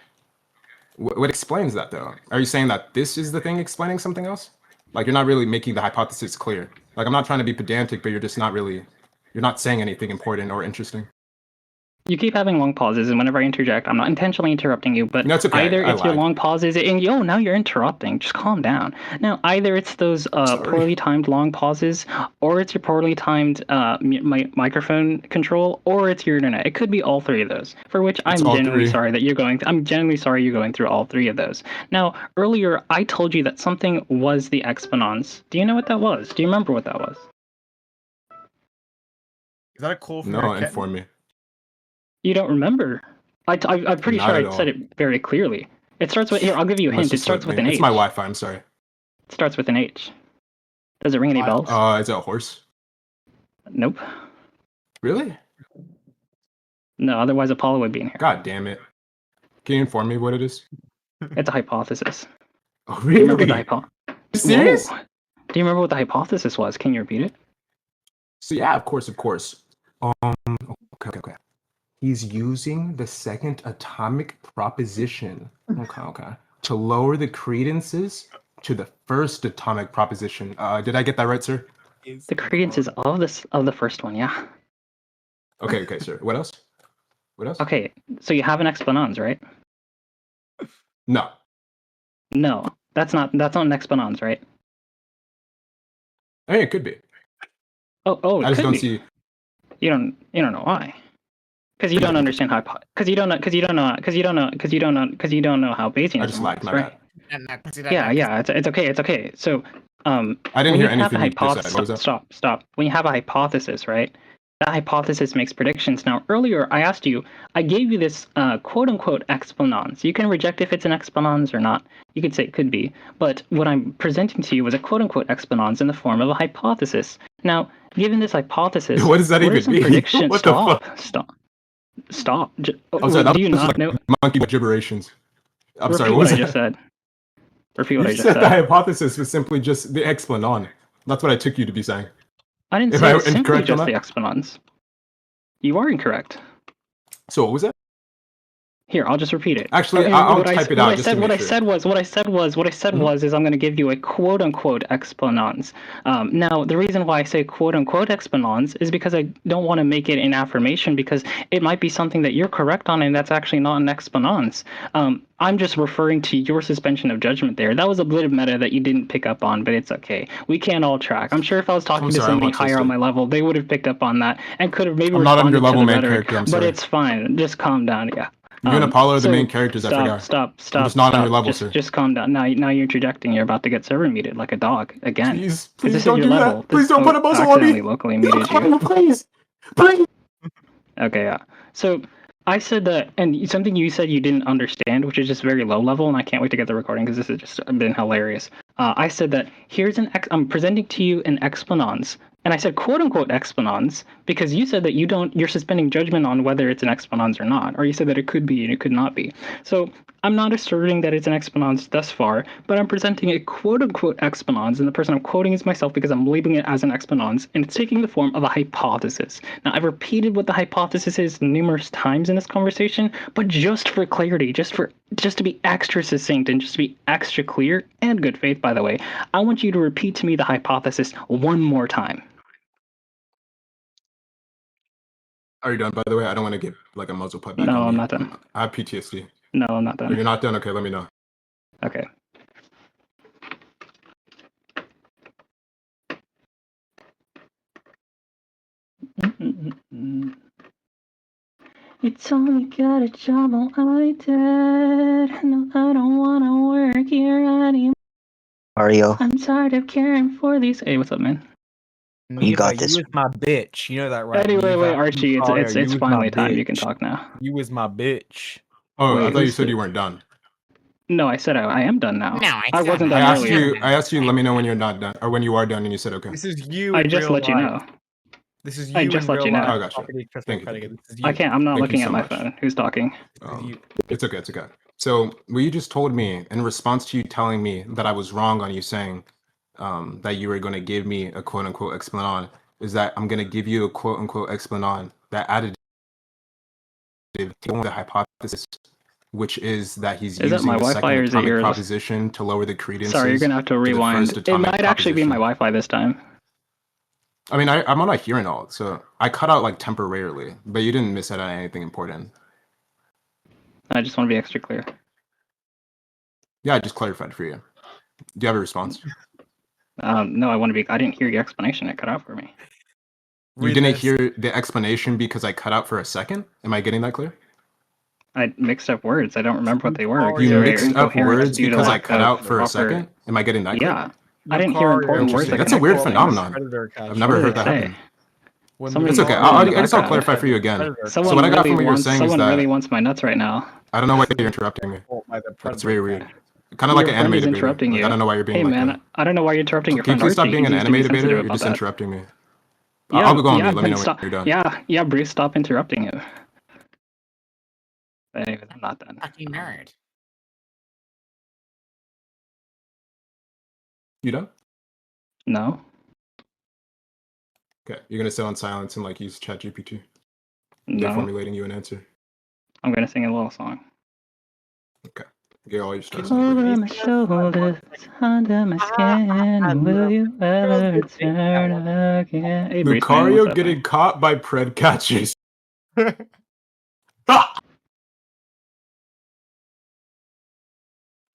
What explains that though? Are you saying that this is the thing explaining something else? Like you're not really making the hypothesis clear. Like I'm not trying to be pedantic, but you're just not really, you're not saying anything important or interesting. You keep having long pauses, and whenever I interject, I'm not intentionally interrupting you, but That's okay. either it's your long pauses, and now you're interrupting. Just calm down. Now, either it's those poorly timed long pauses, or it's your poorly timed microphone control, or it's your internet. It could be all three of those. For which I'm genuinely sorry that you're going. I'm genuinely sorry you're going through all three of those. Now, earlier I told you that something was the exponence. Do you know what that was? Do you remember what that was? Is that a call from No, inform me. You don't remember? I'm pretty sure I said it very clearly. It starts with, here, I'll give you a hint. It starts with an H. It's my Wi-Fi, I'm sorry. It starts with an H. Does it ring any bells? Is it a horse? Nope. Really? No, otherwise Apollo would be in here. God damn it. Can you inform me what it is? It's a hypothesis. Oh, really? Do you Serious? Whoa. Do you remember what the hypothesis was? Can you repeat it? So yeah, of course. Okay. He's using the second atomic proposition. Okay. To lower the credences to the first atomic proposition. Did I get that right, sir? The credences of the first one, yeah. Okay, sir. What else? Okay, so you have an exponence, right? No. No, that's not an exponence, right? I mean, it could be. Oh, I just don't see. You don't know why. Because you don't understand how. Because you don't know how Bayesianism works, right? Yeah. It's okay. So, I didn't hear anything you said. What was that? Stop. When you have a hypothesis, right? That hypothesis makes predictions. Now, earlier I asked you, I gave you this quote-unquote exponence. You can reject if it's an exponence or not. You could say it could be. But what I'm presenting to you was a quote-unquote exponence in the form of a hypothesis. Now, given this hypothesis, what does that even mean? What the fuck? Stop. I'm sorry, do you not know? Monkey gibberations. I'm sorry, what I just said. Repeat what I just said. The hypothesis was simply just the exponent. That's what I took you to be saying. I didn't say it's simply just the exponence. You are incorrect. So what was that? Here, I'll just repeat it. Actually, I'll type it out. What I said was is I'm going to give you a quote unquote exponence. Now, the reason why I say quote unquote exponence is because I don't want to make it an affirmation, because it might be something that you're correct on and that's actually not an exponence. I'm just referring to your suspension of judgment there. That was a bit of meta that you didn't pick up on, but it's okay. We can't all track. I'm sure if I was talking to somebody higher on my level, they would have picked up on that and could have maybe responded to the rhetoric. I'm not on your level, main character. I'm sorry. But it's fine. Just calm down. Yeah. You and Apollo are the main characters. I forgot. Stop. I'm just not on your level, sir. Just calm down. Now you're interjecting. You're about to get server muted like a dog again. Please don't do that. Please don't put a muzzle on me. Locally muted you. Please. Okay, yeah. So I said that, and something you said you didn't understand, which is just very low level, and I can't wait to get the recording because this has just been hilarious. I said that I'm presenting to you an exponence. And I said quote unquote exponence because you said that you're suspending judgment on whether it's an exponence or not, or you said that it could be and it could not be. So I'm not asserting that it's an exponence thus far, but I'm presenting a quote unquote exponence, and the person I'm quoting is myself because I'm labeling it as an exponence, and it's taking the form of a hypothesis. Now, I've repeated what the hypothesis is numerous times in this conversation, but just for clarity, just to be extra succinct and just to be extra clear and good faith, by the way, I want you to repeat to me the hypothesis one more time. Are you done, by the way? I don't want to get like a muzzle put back on me. No, I'm not done. I have PTSD. No, I'm not done. You're not done? Okay, let me know. Okay. It's only got a job all I did. No, I don't want to work here anymore. Mario. I'm tired of caring for these. Hey, what's up, man? You got this. You was my bitch. You know that, right? Anyway, wait, Archie, it's finally time. You can talk now. You was my bitch. Oh, wait, I thought you said you weren't done. No, I said I am done now. No, I wasn't done earlier. I asked you, let me know when you're not done, or when you are done, and you said okay. This is you. I just let you know. This is you. I just let you know. Oh, gotcha. Thank you. I can't. I'm not looking at my phone. Who's talking? It's okay. So what you just told me in response to you telling me that I was wrong on you saying that you were going to give me a quote unquote explanon is that I'm going to give you a quote unquote explanon that additive the hypothesis, which is that he's Is that using my the Wi-Fi second or is it atomic yours? proposition to lower the credences. Sorry, you're gonna have to the rewind. first It atomic might actually be my proposition. Wi-Fi this time. I mean, I'm on a hearing alt, so I cut out like temporarily, but you didn't miss out on anything important. I just want to be extra clear. Yeah, I just clarified for you. Do you have a response? No, I didn't hear your explanation. It cut out for me. You didn't hear the explanation because I cut out for a second? Am I getting that clear? I mixed up words. I don't remember what they were. You Very mixed up incoherent words due to because I lack cut of out for a proper- second? Am I getting that clear? Yeah. I didn't hear important words. Interesting. That That's a weird connect phenomenon. I've never What heard did that it say? happen. Somebody It's okay. yelled I in the guess I'll background. clarify for you again. Someone So what I got really from what you're wants, saying is someone that really wants my nuts right now. I don't know why you're interrupting me. That's very weird. Kind of like Your an friend is anime debater. interrupting Like, you. I don't know why you're being Hey like man, that. I don't know why you're interrupting your Can you friend please stop Archie. being He an needs to be anime debater? sensitive You're about just that. interrupting me. Yeah, I'll go on yeah, mute. Let me then know stop. when you're done. Yeah, Bruce, stop interrupting him. But anyways, I'm not done. Fucking nerd. You done? No. Okay. You're gonna sit on silence and like use ChatGPT. They're No. formulating you an answer. I'm gonna sing a little song. Okay. Get all your stars. Over my shoulders, under my skin, will you ever turn again? Hey, Bruce, man, what's Lucario up, getting man? caught by pred catchers. Ah!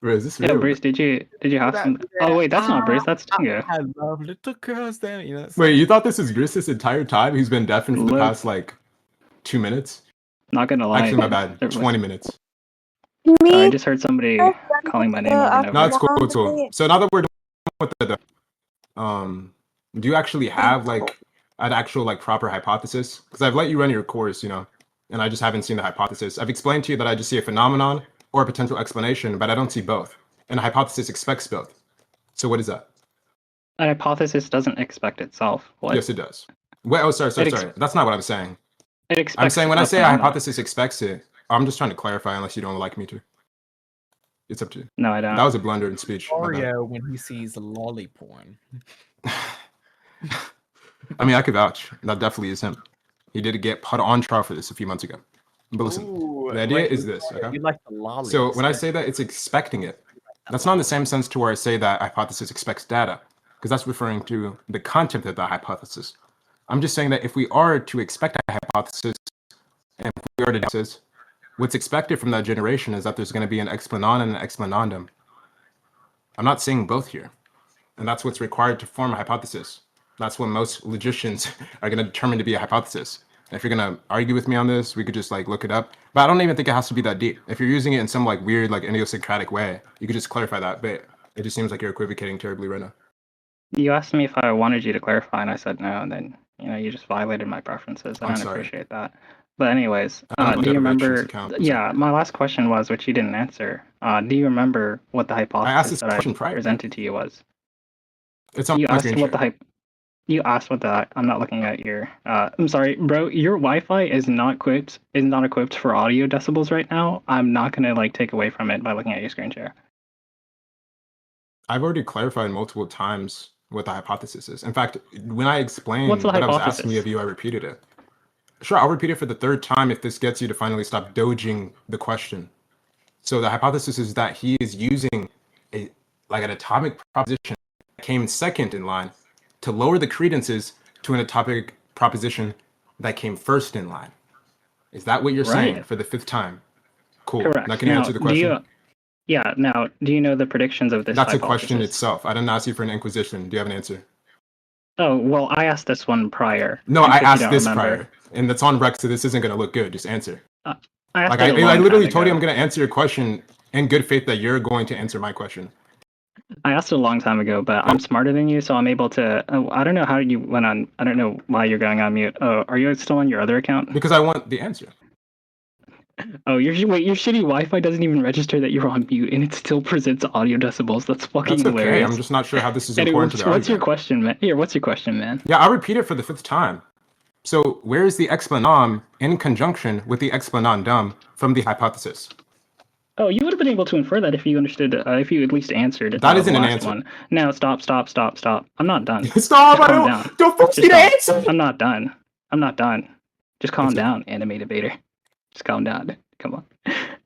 Wait, is this Yeah, real? Bruce, did you have some? Oh wait, that's not Bruce. That's Tingo. I love little girls. Then you know. Wait, you thought this is Gris this entire time? He's been deafened for the Look. past like 2 minutes? Not gonna lie. Actually, my bad. there was- 20 minutes. Sorry, I just heard somebody calling my name over and over. No, it's cool. It's cool. So now that we're done with the do you actually have like an actual like proper hypothesis? Because I've let you run your course, you know, and I just haven't seen the hypothesis. I've explained to you that I just see a phenomenon or a potential explanation, but I don't see both. And a hypothesis expects both. So what is that? A hypothesis doesn't expect itself. What? Yes, it does. Wait, oh, sorry. That's not what I'm saying. It expects. I'm saying when I say a phenomenon. hypothesis expects it, I'm just trying to clarify unless you don't like me to. It's up to you. No, I don't. That was a blunder in speech. My bad. Oreo when he sees lolly porn. I mean, I could vouch. That definitely is him. He did get put on trial for this a few months ago. But listen, the idea is this. Okay? You like the lolly. So when I say that it's expecting it, that's not in the same sense to where I say that hypothesis expects data, because that's referring to the content of the hypothesis. I'm just saying that if we are to expect a hypothesis, and if we are to do this, what's expected from that generation is that there's going to be an explanon and an explanandum. I'm not saying both here. And that's what's required to form a hypothesis. That's what most logicians are going to determine to be a hypothesis. And if you're going to argue with me on this, we could just like look it up. But I don't even think it has to be that deep. If you're using it in some like weird, like idiosyncratic way, you could just clarify that. But it just seems like you're equivocating terribly right now. You asked me if I wanted you to clarify, and I said no. And then you just violated my preferences. I I'm don't sorry. appreciate that. But anyways, I don't know do you what remember? account, Yeah, my last question was, which you didn't answer. Do you remember what the hypothesis this that I question prior. presented to you was? It's on You my asked screen what the share. hype. You asked what the. I'm not looking at your. I'm sorry, bro. Your Wi-Fi is not equipped for audio decibels right now. I'm not gonna like take away from it by looking at your screen share. I've already clarified multiple times what the hypothesis is. In fact, when I explained What's the what I was hypothesis? asking you of you, I repeated it. Sure, I'll repeat it for the third time if this gets you to finally stop dodging the question. So the hypothesis is that he is using an atomic proposition that came second in line to lower the credences to an atomic proposition that came first in line. Is that what you're saying Right. for the fifth time? Cool. Correct. Now can you answer the question? Now, do you know the predictions of this That's a hypothesis? question itself. I didn't ask you for an inquisition. Do you have an answer? Oh, well, I asked this one prior. No, in I case you asked don't this remember. prior, and that's on rec, so this isn't gonna look good. Just answer. I asked Like it a long I literally time told you ago. I'm gonna answer your question in good faith that you're going to answer my question. I asked it a long time ago, but I'm smarter than you, so I'm able to. I don't know how you went on. I don't know why you're going on mute. Oh, are you still on your other account? Because I want the answer. Oh, your shitty Wi-Fi doesn't even register that you're on mute, and it still presents audio decibels. That's fucking That's okay. hilarious. I'm just not sure how this is Anyway, important to the what's your argument. question, man? Here, what's your question, man? Yeah, I'll repeat it for the fifth time. So where is the explanum in conjunction with the explanandum from the hypothesis? Oh, you would have been able to infer that if you understood, if you at least answered That isn't the an last answer. one. Now, stop. I'm not done. Stop! Just I calm down. don't force me Just to stop. answer. I'm not done. Just calm It's okay. down, anime debater. Just calm down. Come on.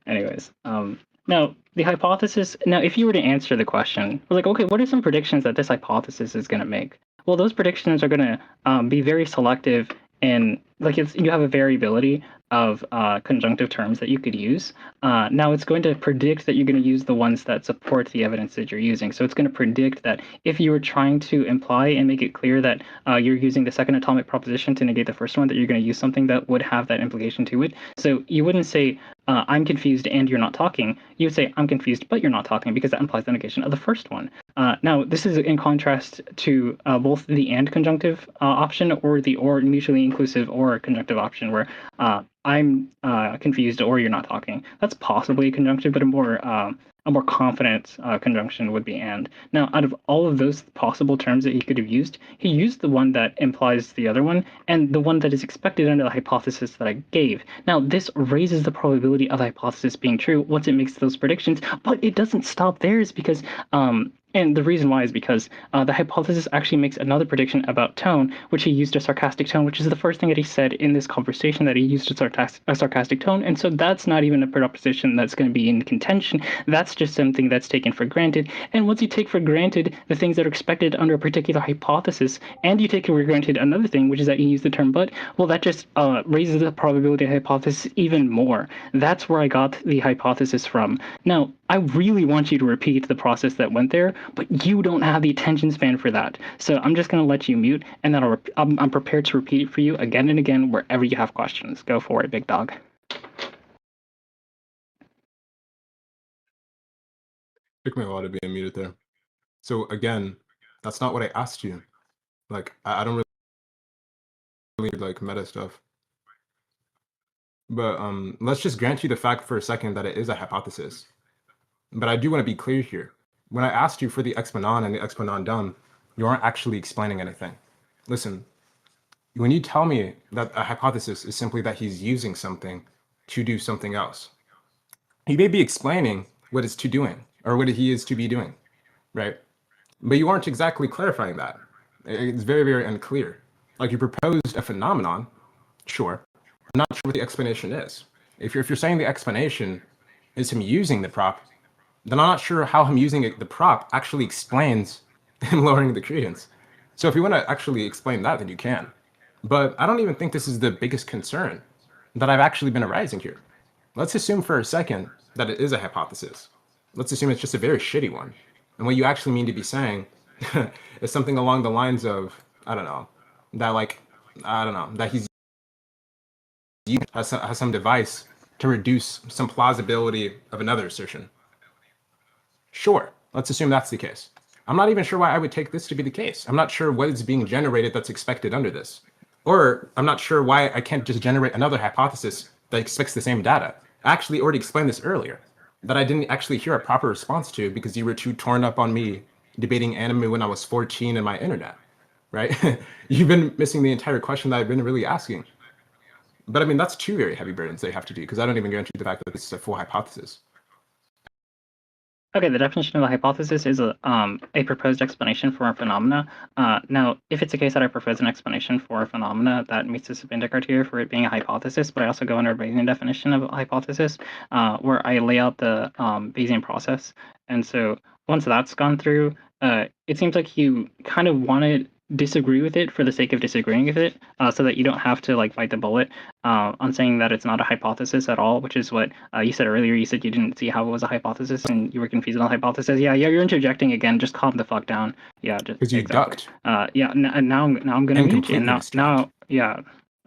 Anyways, now the hypothesis. Now, if you were to answer the question, we're like, okay, what are some predictions that this hypothesis is going to make? Well, those predictions are going to be very selective, and like you have a variability of conjunctive terms that you could use. Now, it's going to predict that you're going to use the ones that support the evidence that you're using. So it's going to predict that if you were trying to imply and make it clear that you're using the second atomic proposition to negate the first one, that you're going to use something that would have that implication to it. So you wouldn't say, I'm confused and you're not talking. You would say, I'm confused, but you're not talking, because that implies the negation of the first one. Now, this is in contrast to both the and conjunctive option or the or mutually inclusive or conjunctive option, where I'm confused or you're not talking. That's possibly a conjunctive, but a more confident conjunction would be and. Now, out of all of those possible terms that he could have used, he used the one that implies the other one and the one that is expected under the hypothesis that I gave. Now, this raises the probability of the hypothesis being true once it makes those predictions, but it doesn't stop there, is because and the reason why is because the hypothesis actually makes another prediction about tone, which he used a sarcastic tone, which is the first thing that he said in this conversation, that he used a sarcastic tone. And so that's not even a proposition that's going to be in contention. That's just something that's taken for granted. And once you take for granted the things that are expected under a particular hypothesis, and you take for granted another thing, which is that you use the term but, well, that just raises the probability of hypothesis even more. That's where I got the hypothesis from. Now, I really want you to repeat the process that went there, but you don't have the attention span for that. So I'm just going to let you mute, and then I'm prepared to repeat it for you again and again wherever you have questions. Go for it, big dog. Took me a while to be unmuted there. So again, that's not what I asked you. Like, I don't really like meta stuff. But let's just grant you the fact for a second that it is a hypothesis. But I do want to be clear here. When I asked you for the exponon and the exponendum, you aren't actually explaining anything. Listen, when you tell me that a hypothesis is simply that he's using something to do something else, he may be explaining what it's to doing or what he is to be doing, right? But you aren't exactly clarifying that. It's very, very unclear. Like, you proposed a phenomenon, sure. I'm not sure what the explanation is. If you're saying the explanation is him using the prop, then I'm not sure how him using the prop actually explains him lowering the credence. So if you want to actually explain that, then you can. But I don't even think this is the biggest concern that I've actually been arising here. Let's assume for a second that it is a hypothesis. Let's assume it's just a very shitty one. And what you actually mean to be saying is something along the lines of, I don't know, that he's has some device to reduce some plausibility of another assertion. Sure, let's assume that's the case. I'm not even sure why I would take this to be the case. I'm not sure what is being generated that's expected under this. Or I'm not sure why I can't just generate another hypothesis that expects the same data. I actually already explained this earlier, that I didn't actually hear a proper response to because you were too torn up on me debating anime when I was 14 and my internet, right? You've been missing the entire question that I've been really asking. But I mean, that's two very heavy burdens they have to do, because I don't even guarantee the fact that this is a full hypothesis. Okay, the definition of a hypothesis is a proposed explanation for a phenomena. Now, if it's a case that I propose an explanation for a phenomena that meets the Sabinda criteria for it being a hypothesis, but I also go under a Bayesian definition of a hypothesis, where I lay out the Bayesian process. And so once that's gone through, it seems like you kind of want to disagree with it for the sake of disagreeing with it, so that you don't have to like bite the bullet on saying that it's not a hypothesis at all, which is what you said earlier. You said you didn't see how it was a hypothesis and you were confused on the hypothesis. Yeah, you're interjecting again. Just calm the fuck down. Yeah, just because you exactly. ducked. Yeah, and now I'm gonna And mute you. completely And now, distracted. yeah.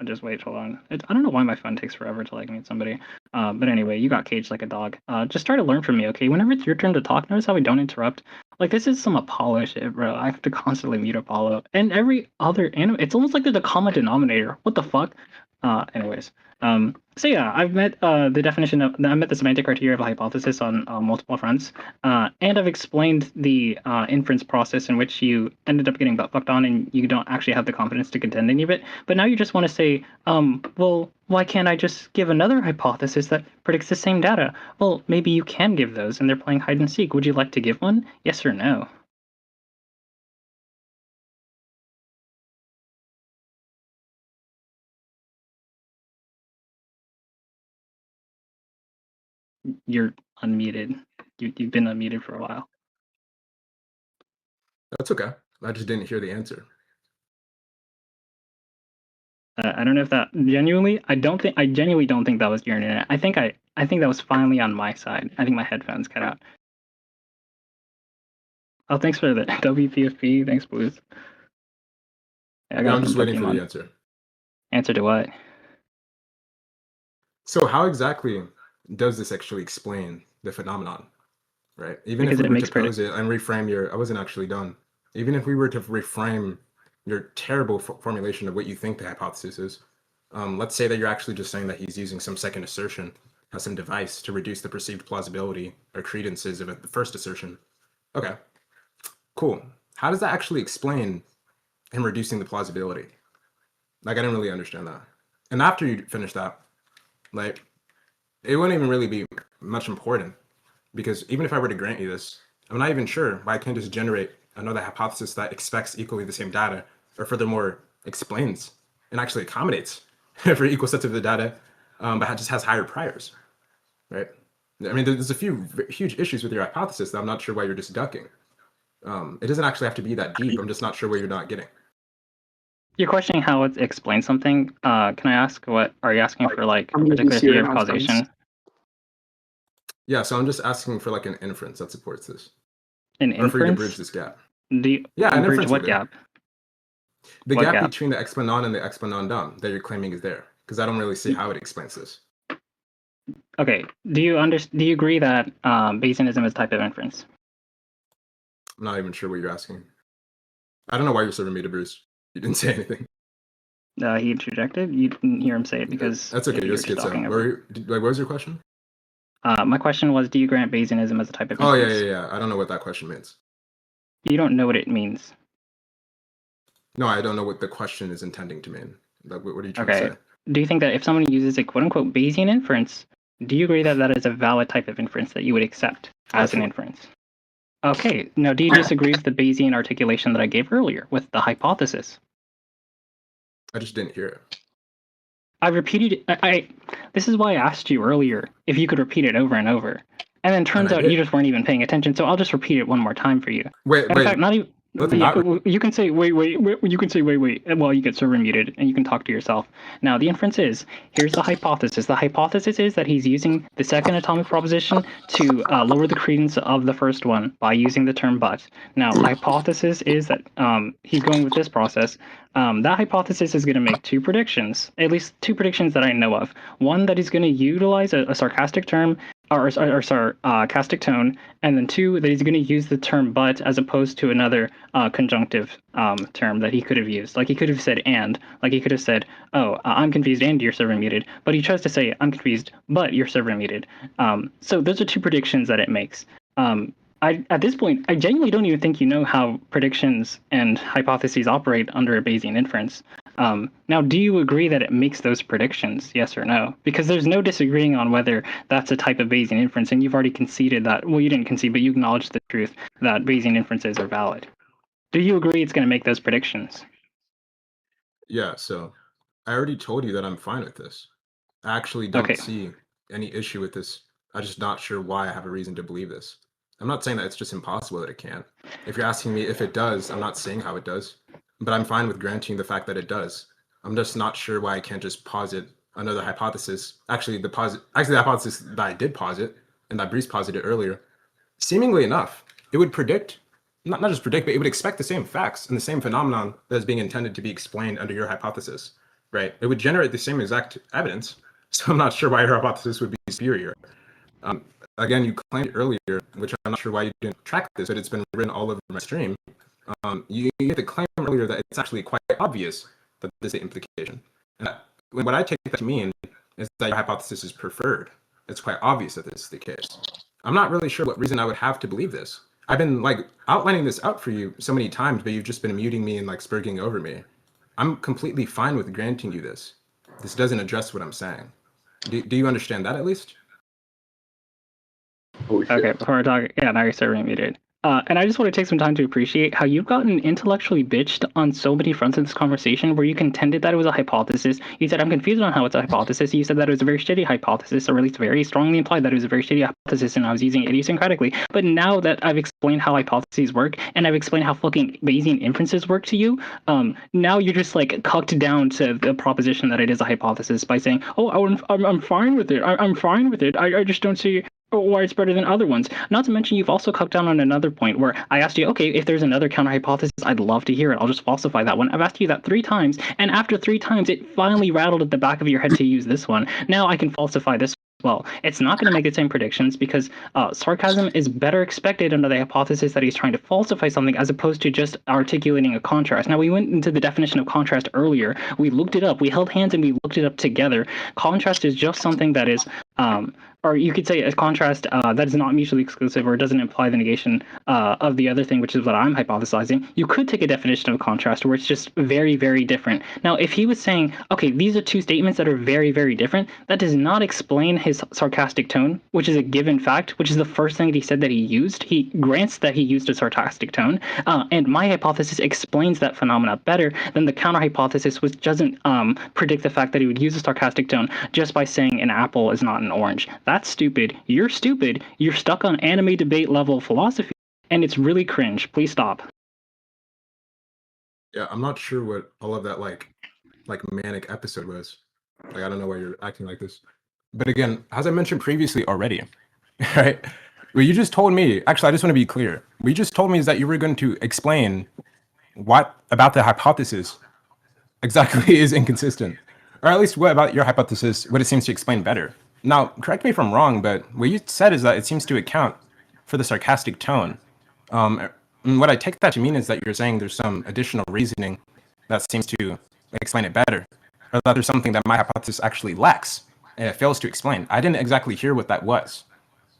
Just wait, hold on. I don't know why my phone takes forever to like mute somebody. But anyway, you got caged like a dog. Just try to learn from me, okay? Whenever it's your turn to talk, notice how we don't interrupt. Like, this is some Apollo shit, bro. I have to constantly mute Apollo. And every other anime, it's almost like there's a common denominator. What the fuck? Anyways, so yeah, I've met the definition of I met the semantic criteria of a hypothesis on multiple fronts, and I've explained the inference process in which you ended up getting butt fucked on, and you don't actually have the confidence to contend any of it. But now you just want to say, well, why can't I just give another hypothesis that predicts the same data? Well, maybe you can give those, and they're playing hide and seek. Would you like to give one? Yes or no? You're unmuted. You've been unmuted for a while. That's okay. I just didn't hear the answer. I don't know if that genuinely. I genuinely don't think that was your internet. I think that was finally on my side. I think my headphones cut out. Oh, thanks for the WPFP. Thanks, Blues. Yeah, I'm just waiting for the answer. Answer to what? So how exactly does this actually explain the phenomenon, right? Even Because if we it were makes to pose it and reframe I wasn't actually done. Even if we were to reframe your terrible formulation of what you think the hypothesis is, let's say that you're actually just saying that he's using some second assertion as some device to reduce the perceived plausibility or credences of the first assertion. Okay, cool. How does that actually explain him reducing the plausibility? Like, I didn't really understand that. And after you finish that, like, it wouldn't even really be much important, because even if I were to grant you this, I'm not even sure why I can't just generate another hypothesis that expects equally the same data, or furthermore explains and actually accommodates for equal sets of the data, but just has higher priors, right? I mean, there's a few huge issues with your hypothesis that I'm not sure why you're just ducking. It doesn't actually have to be that deep. I'm just not sure what you're not getting. You're questioning how it explains something. Can I ask, what are you asking for, like a particular theory of causation? Yeah, so I'm just asking for like an inference that supports this. An inference? Or for you to inference? bridge this gap. Yeah, an inference. What gap? The gap between the exponon and the exponendum that you're claiming is there, because I don't really see how it explains this. Okay. Do you agree that Bayesianism is a type of inference? I'm not even sure what you're asking. I don't know why you're serving me to Bruce. You didn't say anything. He interjected. You didn't hear him say it because that's okay. You're schizo. What was your question? My question was, do you grant Bayesianism as a type of inference? Oh, yeah. I don't know what that question means. You don't know what it means? No, I don't know what the question is intending to mean. Like, what are you trying to say? Do you think that if someone uses a quote-unquote Bayesian inference, do you agree that that is a valid type of inference that you would accept as an inference? Okay. Now, do you disagree with the Bayesian articulation that I gave earlier with the hypothesis? I just didn't hear it. I repeated it. This is why I asked you earlier if you could repeat it over and over. And then turns out you just weren't even paying attention, so I'll just repeat it one more time for you. Wait. In fact, not even. You can say wait. You can say wait. Well, you get server muted and you can talk to yourself. Now the inference is, here's the hypothesis. The hypothesis is that he's using the second atomic proposition to lower the credence of the first one by using the term but. Now the hypothesis is that he's going with this process. That hypothesis is going to make two predictions, at least two predictions that I know of. One, that he's going to utilize a sarcastic term or sarcastic tone, and then two, that he's going to use the term but as opposed to another conjunctive term that he could have used. Like he could have said and, like he could have said, oh, I'm confused and your server muted, but he tries to say I'm confused but your server muted. So those are two predictions that it makes. At this point, I genuinely don't even think you know how predictions and hypotheses operate under a Bayesian inference. Now, do you agree that it makes those predictions, yes or no? Because there's no disagreeing on whether that's a type of Bayesian inference, and you've already conceded that, well, you didn't concede, but you acknowledged the truth that Bayesian inferences are valid. Do you agree it's going to make those predictions? Yeah, so I already told you that I'm fine with this. I actually don't see any issue with this. I'm just not sure why I have a reason to believe this. I'm not saying that it's just impossible that it can't. If you're asking me if it does, I'm not saying how it does, but I'm fine with granting the fact that it does. I'm just not sure why I can't just posit another hypothesis. Actually, the hypothesis that I did posit and that Bruce posited earlier, seemingly enough, it would predict, not just predict, but it would expect the same facts and the same phenomenon that is being intended to be explained under your hypothesis, right? It would generate the same exact evidence. So I'm not sure why your hypothesis would be superior. Again, you claimed earlier, which I'm not sure why you didn't track this, but it's been written all over my stream. You get the claim earlier that it's actually quite obvious that this is the implication. And what I take that to mean is that your hypothesis is preferred. It's quite obvious that this is the case. I'm not really sure what reason I would have to believe this. I've been like outlining this out for you so many times, but you've just been muting me and like spurging over me. I'm completely fine with granting you this. This doesn't address what I'm saying. Do you understand that at least? Oh, shit. Okay, before I talk, yeah, now you're serving me, dude. And I just want to take some time to appreciate how you've gotten intellectually bitched on so many fronts in this conversation where you contended that it was a hypothesis. You said, I'm confused on how it's a hypothesis. You said that it was a very shitty hypothesis, or at least very strongly implied that it was a very shitty hypothesis, and I was using it idiosyncratically. But now that I've explained how hypotheses work, and I've explained how fucking Bayesian inferences work to you, now you're just like cucked down to the proposition that it is a hypothesis by saying, oh, I'm fine with it. I'm fine with it. I just don't see why it's better than other ones. Not to mention, you've also cut down on another point where I asked you, okay, if there's another counter hypothesis, I'd love to hear it. I'll just falsify that one. I've asked you that 3 times, and after 3 times, it finally rattled at the back of your head to use this one. Now I can falsify this as well. It's not going to make the same predictions because sarcasm is better expected under the hypothesis that he's trying to falsify something as opposed to just articulating a contrast. Now, we went into the definition of contrast earlier. We looked it up. We held hands and we looked it up together. Contrast is just something that is or you could say a contrast that is not mutually exclusive or doesn't imply the negation of the other thing, which is what I'm hypothesizing. You could take a definition of contrast where it's just very, very different. Now, if he was saying, okay, these are 2 statements that are very, very different, that does not explain his sarcastic tone, which is a given fact, which is the first thing that he said that he used. He grants that he used a sarcastic tone, and my hypothesis explains that phenomena better than the counter hypothesis, which doesn't predict the fact that he would use a sarcastic tone just by saying an apple is not an orange. That's stupid. You're stupid. You're stuck on anime debate level philosophy, and it's really cringe. Please stop. Yeah, I'm not sure what all of that like manic episode was. Like, I don't know why you're acting like this. But again, as I mentioned previously already, right? What you just told me, actually, I just want to be clear. What you just told me is that you were going to explain what about the hypothesis exactly is inconsistent. Or at least what about your hypothesis, what it seems to explain better. Now, correct me if I'm wrong, but what you said is that it seems to account for the sarcastic tone. And what I take that to mean is that you're saying there's some additional reasoning that seems to explain it better, or that there's something that my hypothesis actually lacks and it fails to explain. I didn't exactly hear what that was,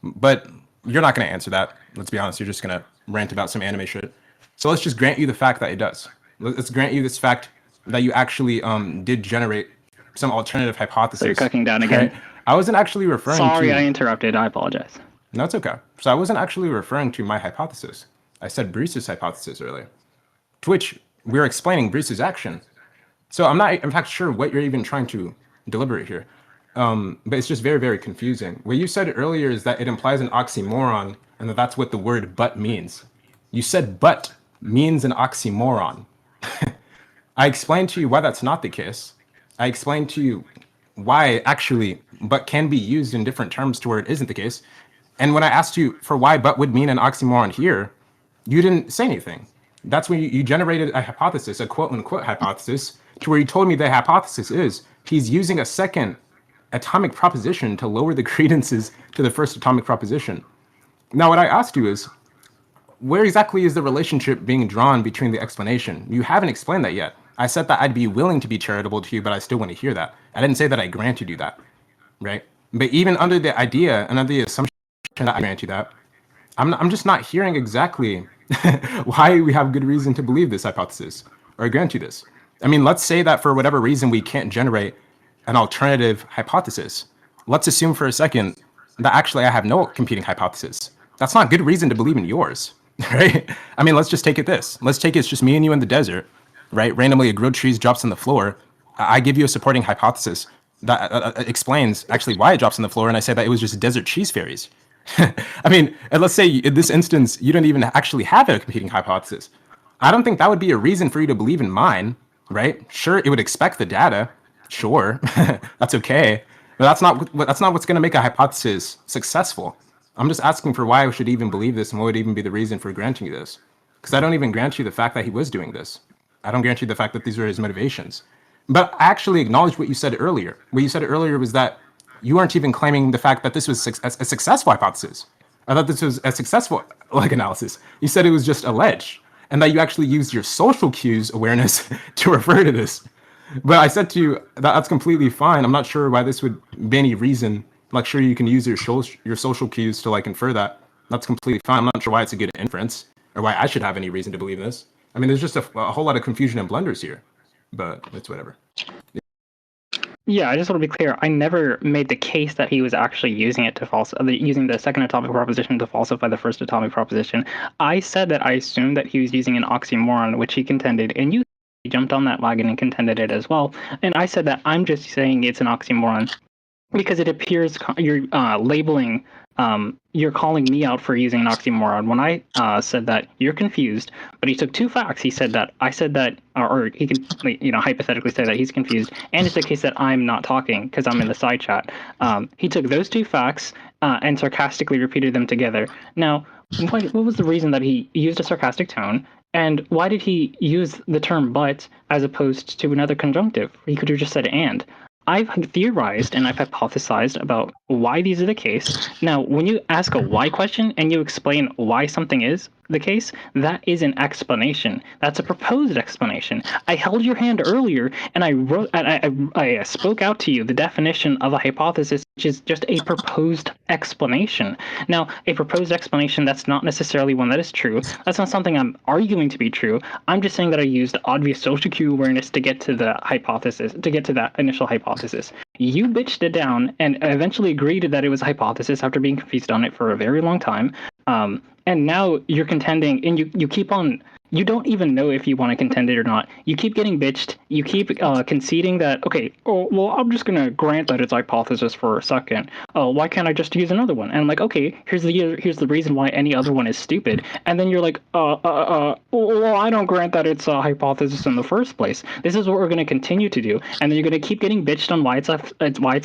but you're not going to answer that. Let's be honest. You're just going to rant about some anime shit. So let's just grant you the fact that it does. Let's grant you this fact that you actually did generate some alternative hypothesis. So you're cooking down again. Right? I wasn't actually referring to... Sorry, I interrupted. I apologize. No, it's okay. So I wasn't actually referring to my hypothesis. I said Bruce's hypothesis earlier, to which we're explaining Bruce's action. So I'm not, in fact, sure what you're even trying to deliberate here. But it's just very, very confusing. What you said earlier is that it implies an oxymoron and that that's what the word but means. You said but means an oxymoron. I explained to you why that's not the case. I explained to you why actually but can be used in different terms to where it isn't the case. And when I asked you for why but would mean an oxymoron here, you didn't say anything. That's when you generated a hypothesis, a quote unquote hypothesis, to where you told me the hypothesis is he's using a second atomic proposition to lower the credences to the first atomic proposition. Now, what I asked you is, where exactly is the relationship being drawn between the explanation? You haven't explained that yet. I said that I'd be willing to be charitable to you, but I still want to hear that. I didn't say that I granted you that, right? But even under the idea and under the assumption that I grant you that, I'm just not hearing exactly why we have good reason to believe this hypothesis or grant you this. I mean, let's say that for whatever reason we can't generate an alternative hypothesis. Let's assume for a second that actually I have no competing hypothesis. That's not good reason to believe in yours, right? I mean, let's just take it this. Let's take it's just me and you in the desert, right? Randomly a grilled cheese drops on the floor. I give you a supporting hypothesis that explains actually why it drops on the floor, and I say that it was just desert cheese fairies. I mean, and let's say in this instance, you don't even actually have a competing hypothesis. I don't think that would be a reason for you to believe in mine, right? Sure, it would expect the data. Sure, that's okay. But that's not what's going to make a hypothesis successful. I'm just asking for why I should even believe this and what would even be the reason for granting you this. Because I don't even grant you the fact that he was doing this. I don't grant you the fact that these were his motivations. But I actually acknowledge what you said earlier. What you said earlier was that you aren't even claiming the fact that this was a successful hypothesis. I thought this was a successful analysis. You said it was just alleged, and that you actually used your social cues awareness to refer to this. But I said to you that's completely fine. I'm not sure why this would be any reason. Like, sure, you can use your social cues to like infer that. That's completely fine. I'm not sure why it's a good inference or why I should have any reason to believe this. I mean, there's just a whole lot of confusion and blunders here, but it's whatever. Yeah, I just want to be clear. I never made the case that he was actually using it to using the second atomic proposition to falsify the first atomic proposition. I said that I assumed that he was using an oxymoron, which he contended, and you jumped on that wagon and contended it as well. And I said that I'm just saying it's an oxymoron because it appears you're labeling. You're calling me out for using an oxymoron when I said that you're confused. But he took two facts. He said that I said that, or he can, hypothetically say that he's confused, and it's the case that I'm not talking because I'm in the side chat. He took those two facts and sarcastically repeated them together. Now, what was the reason that he used a sarcastic tone? And why did he use the term "but" as opposed to another conjunctive? He could have just said "and." I've theorized and I've hypothesized about why these are the case. Now, when you ask a why question and you explain why something is the case, that is an explanation. That's a proposed explanation. I held your hand earlier and I spoke out to you the definition of a hypothesis, which is just a proposed explanation. Now, a proposed explanation, that's not necessarily one that is true. That's not something I'm arguing to be true. I'm just saying that I used obvious social cue awareness to get to the hypothesis, to get to that initial hypothesis. You bitched it down and eventually agreed that it was a hypothesis after being confused on it for a very long time. And now you're contending, and you keep on. You don't even know if you want to contend it or not. You keep getting bitched. You keep conceding that, okay, oh, well, I'm just going to grant that it's hypothesis for a second. Oh, why can't I just use another one? And I'm like, okay, here's the reason why any other one is stupid. And then you're like, well, I don't grant that it's a hypothesis in the first place. This is what we're going to continue to do. And then you're going to keep getting bitched on why it's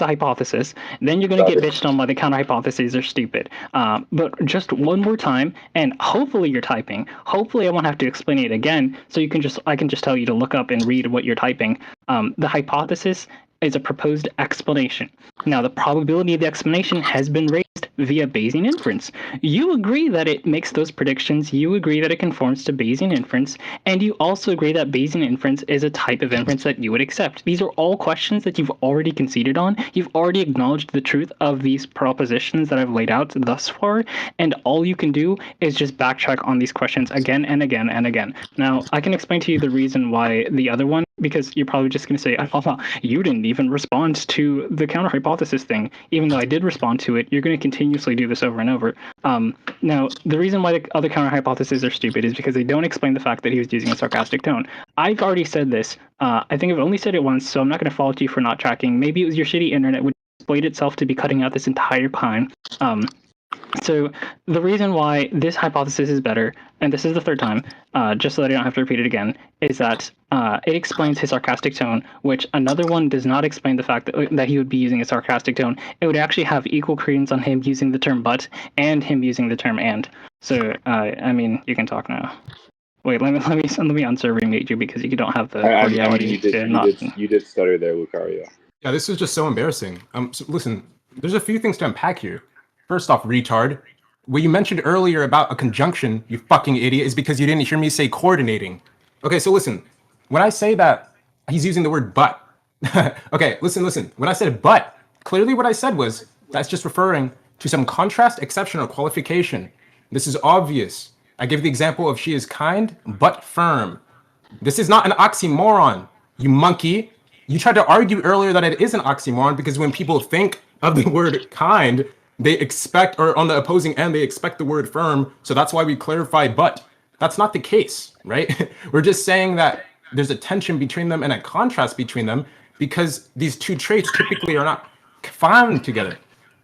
a hypothesis. Then you're going to get bitched on why the counter hypotheses are stupid. But just one more time, and hopefully you're typing. Hopefully I won't have to explain it again, so I can just tell you to look up and read what you're typing. The hypothesis is a proposed explanation. Now, the probability of the explanation has been raised via Bayesian inference. You agree that it makes those predictions, you agree that it conforms to Bayesian inference, and you also agree that Bayesian inference is a type of inference that you would accept. These are all questions that you've already conceded on. You've already acknowledged the truth of these propositions that I've laid out thus far, and all you can do is just backtrack on these questions again and again and again. Now, I can explain to you the reason why the other one, because you're probably just going to say, you didn't even respond to the counter hypothesis thing. Even though I did respond to it, you're going to continuously do this over and over. Now, the reason why the other counter hypotheses are stupid is because they don't explain the fact that he was using a sarcastic tone. I've already said this. I think I've only said it once, so I'm not going to fault you for not tracking. Maybe it was your shitty internet, which displayed itself to be cutting out this entire time. So the reason why this hypothesis is better, and this is the third time, just so that I don't have to repeat it again, is that it explains his sarcastic tone, which another one does not explain the fact that he would be using a sarcastic tone. It would actually have equal credence on him using the term but and him using the term and. So, I mean, you can talk now. Wait, let me unserver remute you because you don't have the cordiality. You did stutter there, Lucario. Yeah, this is just so embarrassing. So listen, there's a few things to unpack here. First off, retard, what you mentioned earlier about a conjunction, you fucking idiot, is because you didn't hear me say coordinating. Okay, so listen, when I say that he's using the word but, okay, listen. When I said but, clearly what I said was that's just referring to some contrast, exception, or qualification. This is obvious. I give the example of she is kind but firm. This is not an oxymoron, you monkey. You tried to argue earlier that it is an oxymoron because when people think of the word kind, they expect, or on the opposing end, they expect the word firm. So that's why we clarify but. That's not the case, right? We're just saying that there's a tension between them and a contrast between them because these two traits typically are not found together,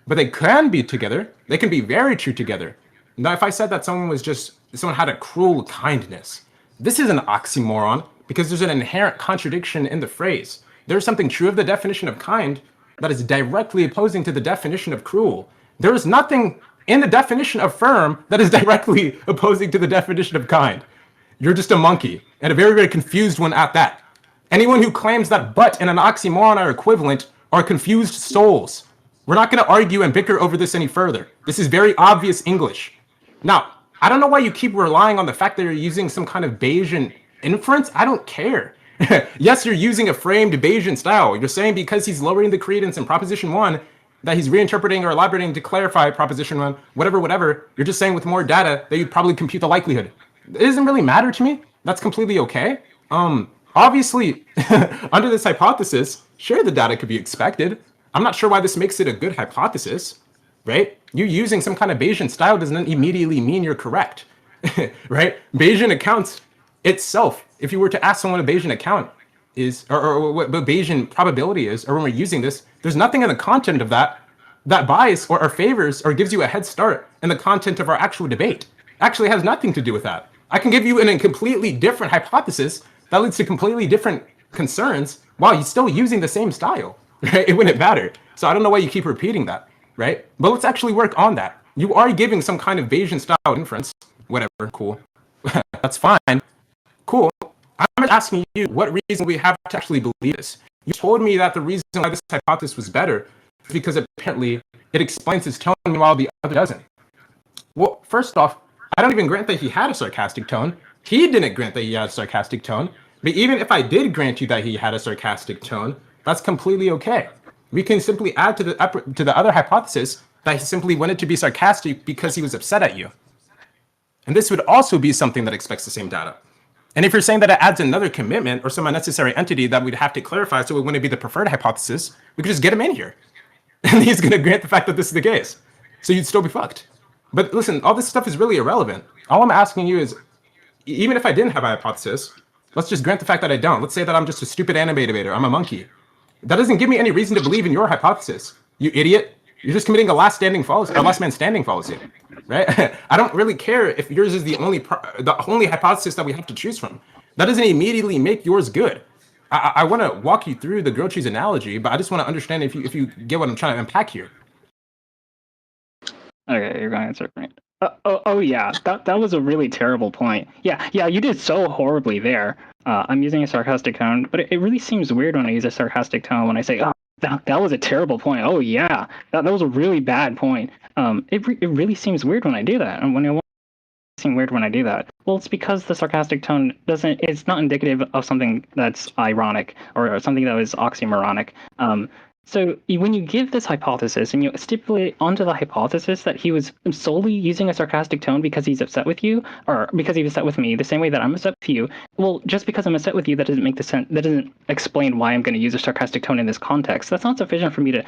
but they can be together. They can be very true together. Now, if I said that someone had a cruel kindness, this is an oxymoron because there's an inherent contradiction in the phrase. There's something true of the definition of kind that is directly opposing to the definition of cruel. There is nothing in the definition of firm that is directly opposing to the definition of kind. You're just a monkey, and a very, very confused one at that. Anyone who claims that but and an oxymoron are equivalent are confused souls. We're not going to argue and bicker over this any further. This is very obvious English. Now, I don't know why you keep relying on the fact that you're using some kind of Bayesian inference. I don't care. Yes, you're using a framed Bayesian style. You're saying because he's lowering the credence in proposition 1 that he's reinterpreting or elaborating to clarify proposition 1, whatever. You're just saying with more data that you'd probably compute the likelihood. It doesn't really matter to me. That's completely okay. Obviously, under this hypothesis, sure, the data could be expected. I'm not sure why this makes it a good hypothesis, right? You using some kind of Bayesian style doesn't immediately mean you're correct, right? Bayesian accounts itself, if you were to ask someone what a Bayesian account is, or what Bayesian probability is, or when we're using this, there's nothing in the content of that bias or favors or gives you a head start in the content of our actual debate. Actually has nothing to do with that. I can give you a completely different hypothesis that leads to completely different concerns while you're still using the same style, right? It wouldn't matter. So I don't know why you keep repeating that, right? But let's actually work on that. You are giving some kind of Bayesian style inference, whatever, cool. That's fine, cool. I'm asking you what reason we have to actually believe this. You told me that the reason why this hypothesis was better is because apparently it explains his tone while the other doesn't. Well, first off, I don't even grant that he had a sarcastic tone. He didn't grant that he had a sarcastic tone. But even if I did grant you that he had a sarcastic tone, that's completely okay. We can simply add to the other hypothesis that he simply wanted to be sarcastic because he was upset at you. And this would also be something that expects the same data. And if you're saying that it adds another commitment or some unnecessary entity that we'd have to clarify so it wouldn't be the preferred hypothesis, we could just get him in here. And he's going to grant the fact that this is the case. So you'd still be fucked. But listen, all this stuff is really irrelevant. All I'm asking you is, even if I didn't have a hypothesis, let's just grant the fact that I don't. Let's say that I'm just a stupid anime debater. I'm a monkey. That doesn't give me any reason to believe in your hypothesis. You idiot. You're just committing a last man standing fallacy, right? I don't really care if yours is the only hypothesis that we have to choose from. That doesn't immediately make yours good. I want to walk you through the grilled cheese analogy, but I just want to understand if you get what I'm trying to unpack here. Okay, you're going to answer for me. Yeah, that was a really terrible point. Yeah, you did so horribly there. I'm using a sarcastic tone, but it really seems weird when I use a sarcastic tone when I say, oh, that was a terrible point. Oh yeah, that was a really bad point. It really seems weird when I do that, and when it seem weird when I do that. Well, it's because the sarcastic tone it's not indicative of something that's ironic or something that was oxymoronic. So when you give this hypothesis and you stipulate onto the hypothesis that he was solely using a sarcastic tone because he's upset with you, or because he's upset with me, the same way that I'm upset with you, well, just because I'm upset with you, that doesn't make the sense. That doesn't explain why I'm going to use a sarcastic tone in this context. That's not sufficient for me to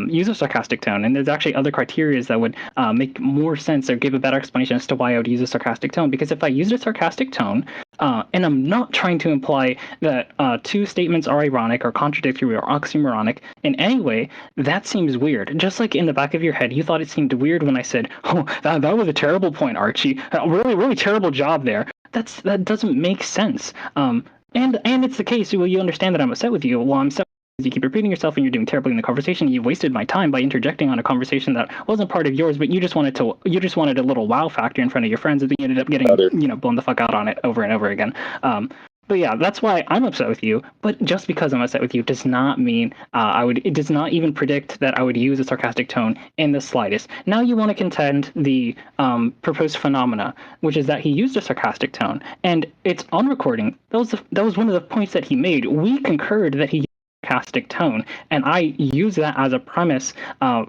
use a sarcastic tone. And there's actually other criteria that would make more sense or give a better explanation as to why I would use a sarcastic tone. Because if I used a sarcastic tone, and I'm not trying to imply that two statements are ironic or contradictory or oxymoronic in any way, that seems weird. Just like in the back of your head, you thought it seemed weird when I said, oh, that was a terrible point, Archie. Really terrible job there. That doesn't make sense. And it's the case. Well, you understand that I'm upset with you. Well, I'm upset because you keep repeating yourself and you're doing terribly in the conversation. You wasted my time by interjecting on a conversation that wasn't part of yours, but you just wanted a little wow factor in front of your friends, and then you ended up getting blown the fuck out on it over and over again. But yeah, that's why I'm upset with you. But just because I'm upset with you does not mean it does not even predict that I would use a sarcastic tone in the slightest. Now you want to contend the proposed phenomena, which is that he used a sarcastic tone, and it's on recording. That was one of the points that he made. We concurred that he used a sarcastic tone, and I use that as a premise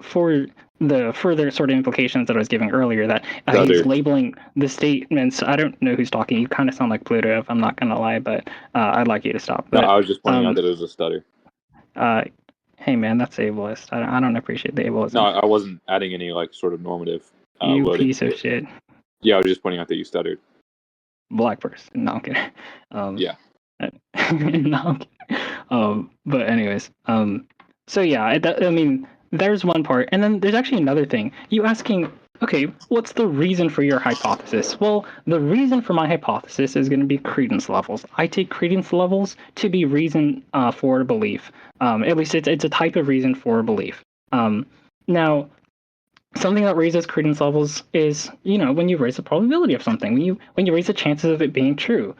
for the further sort of implications that I was giving earlier, that he's labeling the statements. I don't know who's talking. You kind of sound like Pluto, if I'm not going to lie, but I'd like you to stop. But, no, I was just pointing out that it was a stutter. Hey, man, that's ableist. I don't appreciate the ableism. No, I wasn't adding any sort of normative. You piece of shit. Yeah, I was just pointing out that you stuttered. Black person. No, I'm kidding. Yeah. No, I'm kidding. But anyways, so yeah, I mean, there's one part, and then there's actually another thing. You asking, okay, what's the reason for your hypothesis? Well, the reason for my hypothesis is going to be credence levels. I take credence levels to be reason for belief. At least it's a type of reason for belief. Now, something that raises credence levels is, when you raise the probability of something, when you raise the chances of it being true.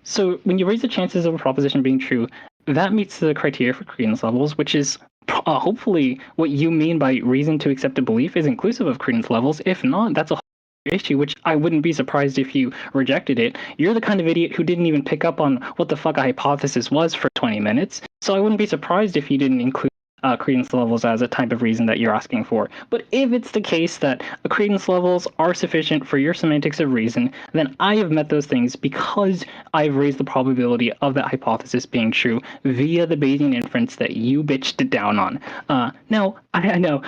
So when you raise the chances of a proposition being true, that meets the criteria for credence levels, which is hopefully what you mean by reason to accept a belief is inclusive of credence levels. If not, that's a issue, which I wouldn't be surprised if you rejected it. You're the kind of idiot who didn't even pick up on what the fuck a hypothesis was for 20 minutes, so I wouldn't be surprised if you didn't include credence levels as a type of reason that you're asking for. But if it's the case that credence levels are sufficient for your semantics of reason, then I have met those things because I've raised the probability of that hypothesis being true via the Bayesian inference that you bitched down on. Now, I know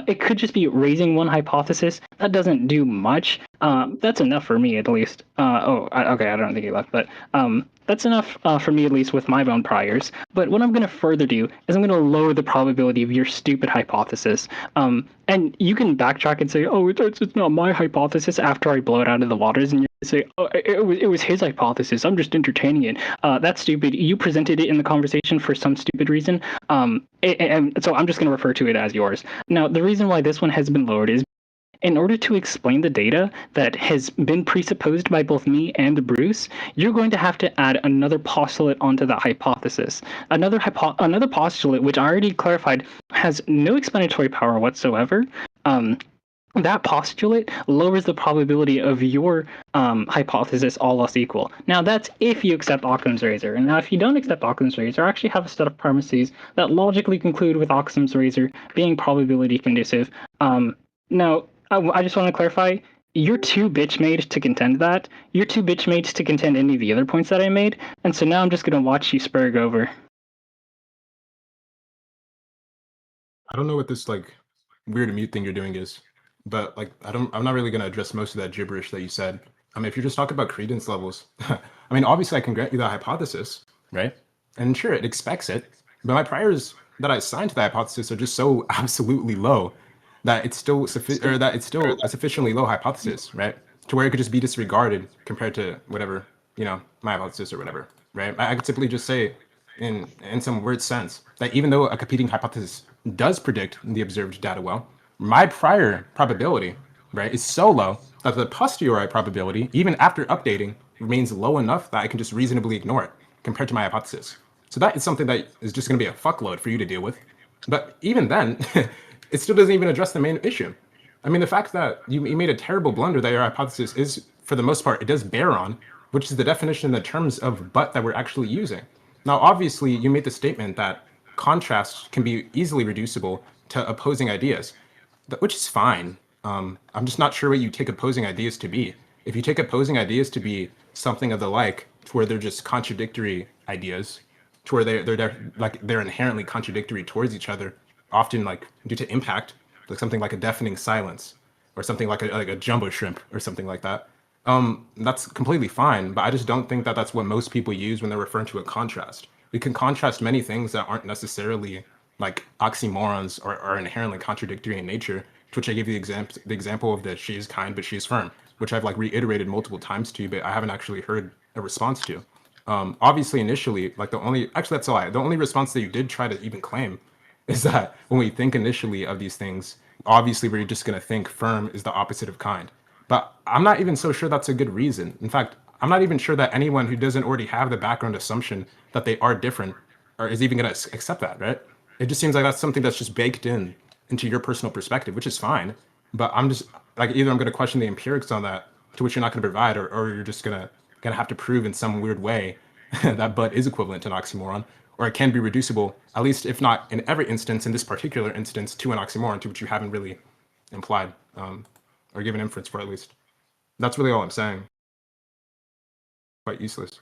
it could just be raising one hypothesis. That doesn't do much. That's enough for me, at least. Okay, I don't think he left, but that's enough for me, at least, with my own priors. But what I'm going to further do is I'm going to lower the probability of your stupid hypothesis. And you can backtrack and say, oh, it's not my hypothesis after I blow it out of the waters, and you say, oh, it was his hypothesis. I'm just entertaining it. That's stupid. You presented it in the conversation for some stupid reason. And so I'm just going to refer to it as yours. Now, the reason why this one has been lowered is in order to explain the data that has been presupposed by both me and Bruce, you're going to have to add another postulate onto that hypothesis. Another postulate, which I already clarified, has no explanatory power whatsoever. That postulate lowers the probability of your hypothesis all else equal. Now, that's if you accept Occam's razor. And now, if you don't accept Occam's razor, I actually have a set of premises that logically conclude with Occam's razor being probability conducive. Now, I just want to clarify, you're too bitch-made to contend that. You're too bitch-made to contend any of the other points that I made, and so now I'm just going to watch you spurg over. I don't know what this like weird mute thing you're doing is, but like I'm not really gonna address most of that gibberish that you said. I mean, if you're just talking about credence levels, I mean, obviously I can grant you that hypothesis, right? And sure, it expects it, but my priors that I assigned to that hypothesis are just so absolutely low that it's still a sufficiently low hypothesis, right? To where it could just be disregarded compared to whatever, my hypothesis or whatever, right? I could simply just say in some weird sense that even though a competing hypothesis does predict the observed data well, my prior probability, right, is so low that the posteriori probability, even after updating, remains low enough that I can just reasonably ignore it compared to my hypothesis. So that is something that is just going to be a fuckload for you to deal with. But even then, it still doesn't even address the main issue. I mean, the fact that you made a terrible blunder that your hypothesis is, for the most part, it does bear on, which is the definition in the terms of but that we're actually using. Now, obviously, you made the statement that contrast can be easily reducible to opposing ideas, which is fine. I'm just not sure what you take opposing ideas to be. If you take opposing ideas to be something of the like, to where they're just contradictory ideas, to where they're inherently contradictory towards each other, often like due to impact, like something like a deafening silence, or something like a jumbo shrimp, or something like that. That's completely fine, but I just don't think that that's what most people use when they're referring to a contrast. We can contrast many things that aren't necessarily like oxymorons or are inherently contradictory in nature, to which I gave the example of the she is kind but she is firm, which I've like reiterated multiple times to you, but I haven't actually heard a response to. Obviously, initially, like that's a lie. The only response that you did try to even claim is that when we think initially of these things, obviously we're just going to think firm is the opposite of kind. But I'm not even so sure that's a good reason. In fact, I'm not even sure that anyone who doesn't already have the background assumption that they are different or is even going to accept that, right? It just seems like that's something that's just baked into your personal perspective, which is fine. But I'm just like, either I'm going to question the empirics on that, to which you're not going to provide, or you're just gonna have to prove in some weird way that but is equivalent to an oxymoron, or it can be reducible, at least if not in every instance, in this particular instance, to an oxymoron, to which you haven't really implied or given inference for, at least. That's really all I'm saying. Quite useless.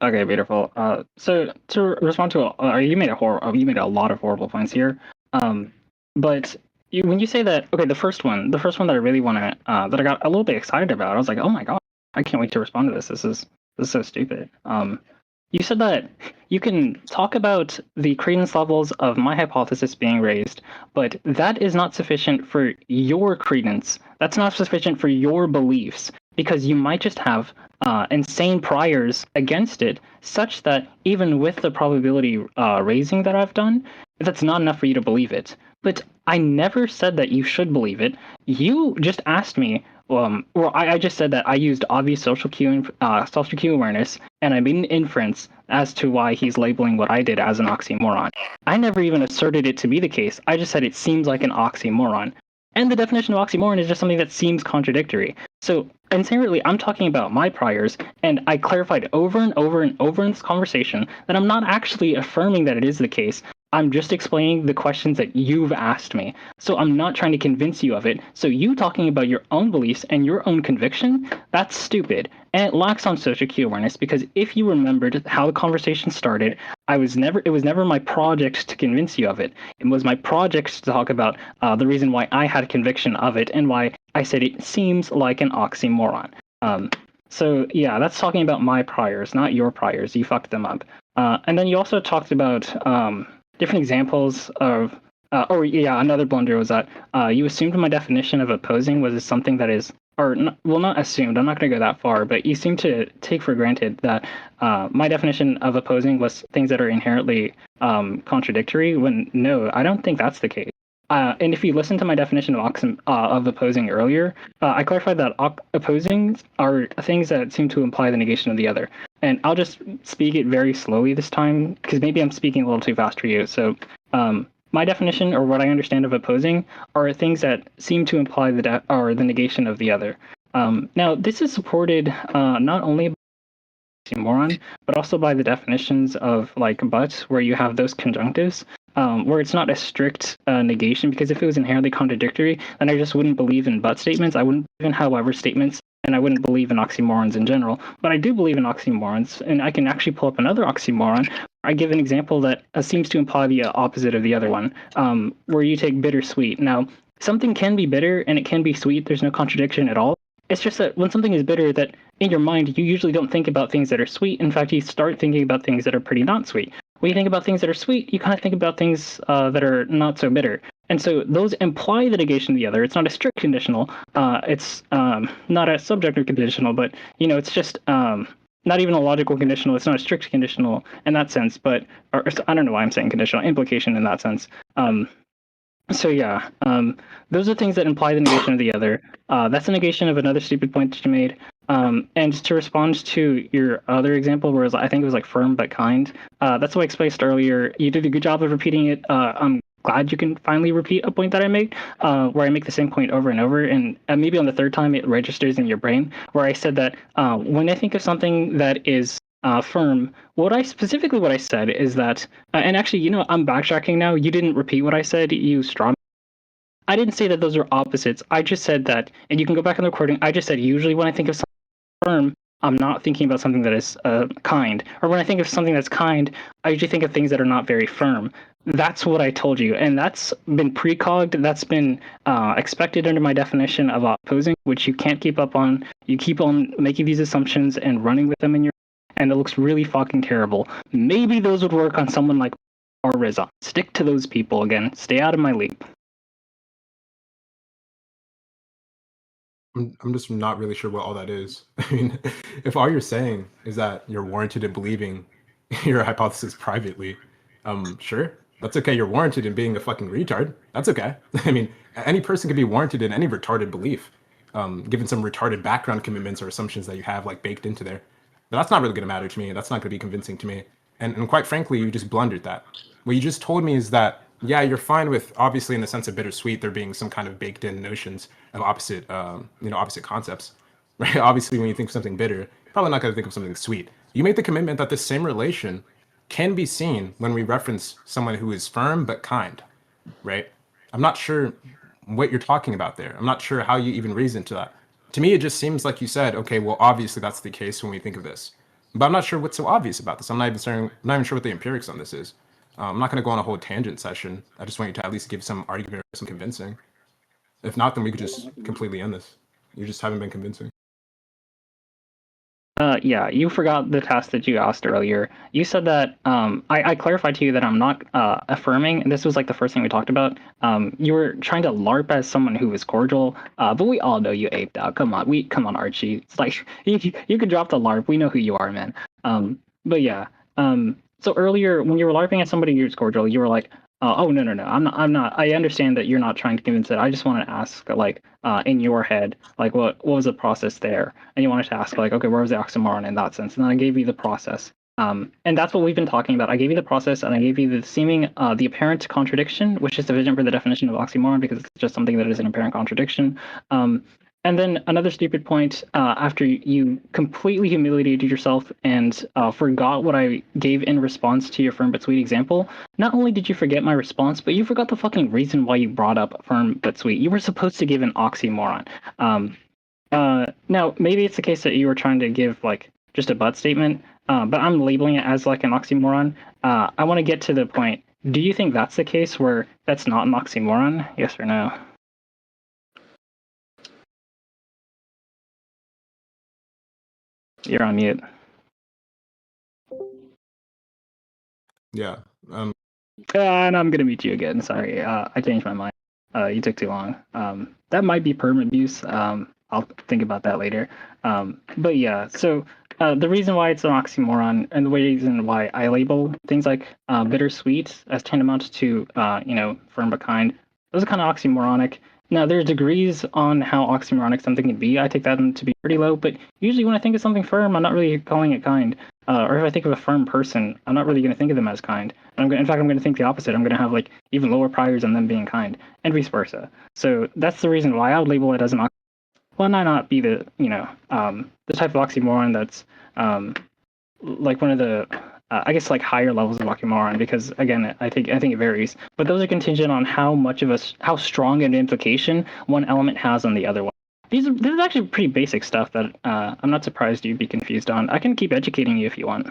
Okay, beautiful. So to respond to you made a lot of horrible points here. But when you say that, okay, the first one that I really want to that I got a little bit excited about, I was like, oh my god, I can't wait to respond to this. This is so stupid. You said that you can talk about the credence levels of my hypothesis being raised, but that is not sufficient for your credence. That's not sufficient for your beliefs, because you might just have insane priors against it, such that even with the probability raising that I've done, that's not enough for you to believe it. But I never said that you should believe it. You just asked me, I just said that I used obvious social cue awareness, and I made an inference as to why he's labeling what I did as an oxymoron. I never even asserted it to be the case. I just said it seems like an oxymoron. And the definition of oxymoron is just something that seems contradictory. So inherently, I'm talking about my priors, and I clarified over and over and over in this conversation that I'm not actually affirming that it is the case. I'm just explaining the questions that you've asked me. So I'm not trying to convince you of it. So you talking about your own beliefs and your own conviction, that's stupid. And it lacks on social cue awareness, because if you remembered how the conversation started, it was never my project to convince you of it. It was my project to talk about the reason why I had conviction of it and why I said it seems like an oxymoron. So yeah, that's talking about my priors, not your priors. You fucked them up. And then you also talked about different examples of, another blunder was that you assumed my definition of opposing was something that is, not assumed, I'm not going to go that far, but you seem to take for granted that my definition of opposing was things that are inherently contradictory, when no, I don't think that's the case. And if you listen to my definition of opposing earlier, I clarified that opposing are things that seem to imply the negation of the other. And I'll just speak it very slowly this time, because maybe I'm speaking a little too fast for you. So my definition, or what I understand of opposing, are things that seem to imply the negation of the other. Now, this is supported not only by oxymoron, but also by the definitions of like but, where you have those conjunctives. Where it's not a strict negation, because if it was inherently contradictory, then I just wouldn't believe in but statements. I wouldn't believe in however statements, and I wouldn't believe in oxymorons in general. But I do believe in oxymorons, and I can actually pull up another oxymoron. I give an example that seems to imply the opposite of the other one, where you take bittersweet. Now, something can be bitter and it can be sweet. There's no contradiction at all. It's just that when something is bitter, that in your mind, you usually don't think about things that are sweet. In fact, you start thinking about things that are pretty not sweet. When you think about things that are sweet, you kind of think about things that are not so bitter. And so those imply the negation of the other. It's not a strict conditional. It's not a subjective conditional, but it's just not even a logical conditional. It's not a strict conditional in that sense. But I don't know why I'm saying conditional implication in that sense. So yeah, those are things that imply the negation of the other. That's a negation of another stupid point that you made. And to respond to your other example, where I think it was like firm but kind, that's what I explained earlier. You did a good job of repeating it. I'm glad you can finally repeat a point that I made, where I make the same point over and over, and maybe on the third time it registers in your brain, where I said that when I think of something that is firm, what I said is that, and actually, I'm backtracking now. You didn't repeat what I said. You straw. I didn't say that those are opposites. I just said that, and you can go back on the recording. I just said usually when I think of something firm, I'm not thinking about something that is kind. Or when I think of something that's kind, I usually think of things that are not very firm. That's what I told you, and that's been precogged. That's been expected under my definition of opposing, which you can't keep up on. You keep on making these assumptions and running with them in your, and it looks really fucking terrible. Maybe those would work on someone like or Rizza. Stick to those people again. Stay out of my league. I'm just not really sure what all that is. I mean, if all you're saying is that you're warranted in believing your hypothesis privately, sure, that's okay. You're warranted in being a fucking retard. That's okay. I mean, any person can be warranted in any retarded belief, given some retarded background commitments or assumptions that you have like baked into there. But that's not really going to matter to me. That's not going to be convincing to me. And quite frankly, you just blundered that. What you just told me is that, yeah, you're fine with, obviously in the sense of bittersweet, there being some kind of baked in notions of opposite, opposite concepts, right? Obviously, when you think of something bitter, you're probably not going to think of something sweet. You make the commitment that this same relation can be seen when we reference someone who is firm but kind, right? I'm not sure what you're talking about there. I'm not sure how you even reason to that. To me, it just seems like you said, okay, well, obviously that's the case when we think of this. But I'm not sure what's so obvious about this. I'm not even sure what the empirics on this is. I'm not going to go on a whole tangent session. I just want you to at least give some argument or some convincing. If not, then we could just completely end this. You just haven't been convincing. Yeah, you forgot the task that you asked earlier. You said that I clarified to you that I'm not affirming, and this was like the first thing we talked about. You were trying to LARP as someone who was cordial, but we all know you aped out. Come on, Archie. It's like you could drop the LARP. We know who you are, man. But yeah. So earlier when you were LARPing at somebody who's cordial, you were like, oh no, I'm not. I understand that you're not trying to convince it. I just want to ask, like, in your head, like, what was the process there? And you wanted to ask, like, okay, where was the oxymoron in that sense? And then I gave you the process. And that's what we've been talking about. I gave you the process, and I gave you the apparent contradiction, which is sufficient for the definition of oxymoron because it's just something that is an apparent contradiction. And then another stupid point, after you completely humiliated yourself and forgot what I gave in response to your firm but sweet example, not only did you forget my response, but you forgot the fucking reason why you brought up firm but sweet. You were supposed to give an oxymoron. Now, maybe it's the case that you were trying to give like just a but statement, but I'm labeling it as like an oxymoron. I want to get to the point. Do you think that's the case where that's not an oxymoron? Yes or no? You're on mute. Yeah. And I'm gonna mute you again. Sorry, I changed my mind. You took too long. That might be perm abuse. I'll think about that later. But yeah, so the reason why it's an oxymoron and the reason why I label things like bittersweet as tantamount to firm but kind, those are kind of oxymoronic. Now there's degrees on how oxymoronic something can be. I take that to be pretty low, but usually when I think of something firm, I'm not really calling it kind. Or if I think of a firm person, I'm not really going to think of them as kind. In fact, I'm going to think the opposite. I'm going to have like even lower priors on them being kind, and vice versa. So that's the reason why I would label it as an oxymoron. Why not be the the type of oxymoron that's like one of the I guess like higher levels of oxymoron, because again I think it varies, but those are contingent on how strong an implication one element has on the other one. This is actually pretty basic stuff that I'm not surprised you'd be confused on. I can keep educating you if you want.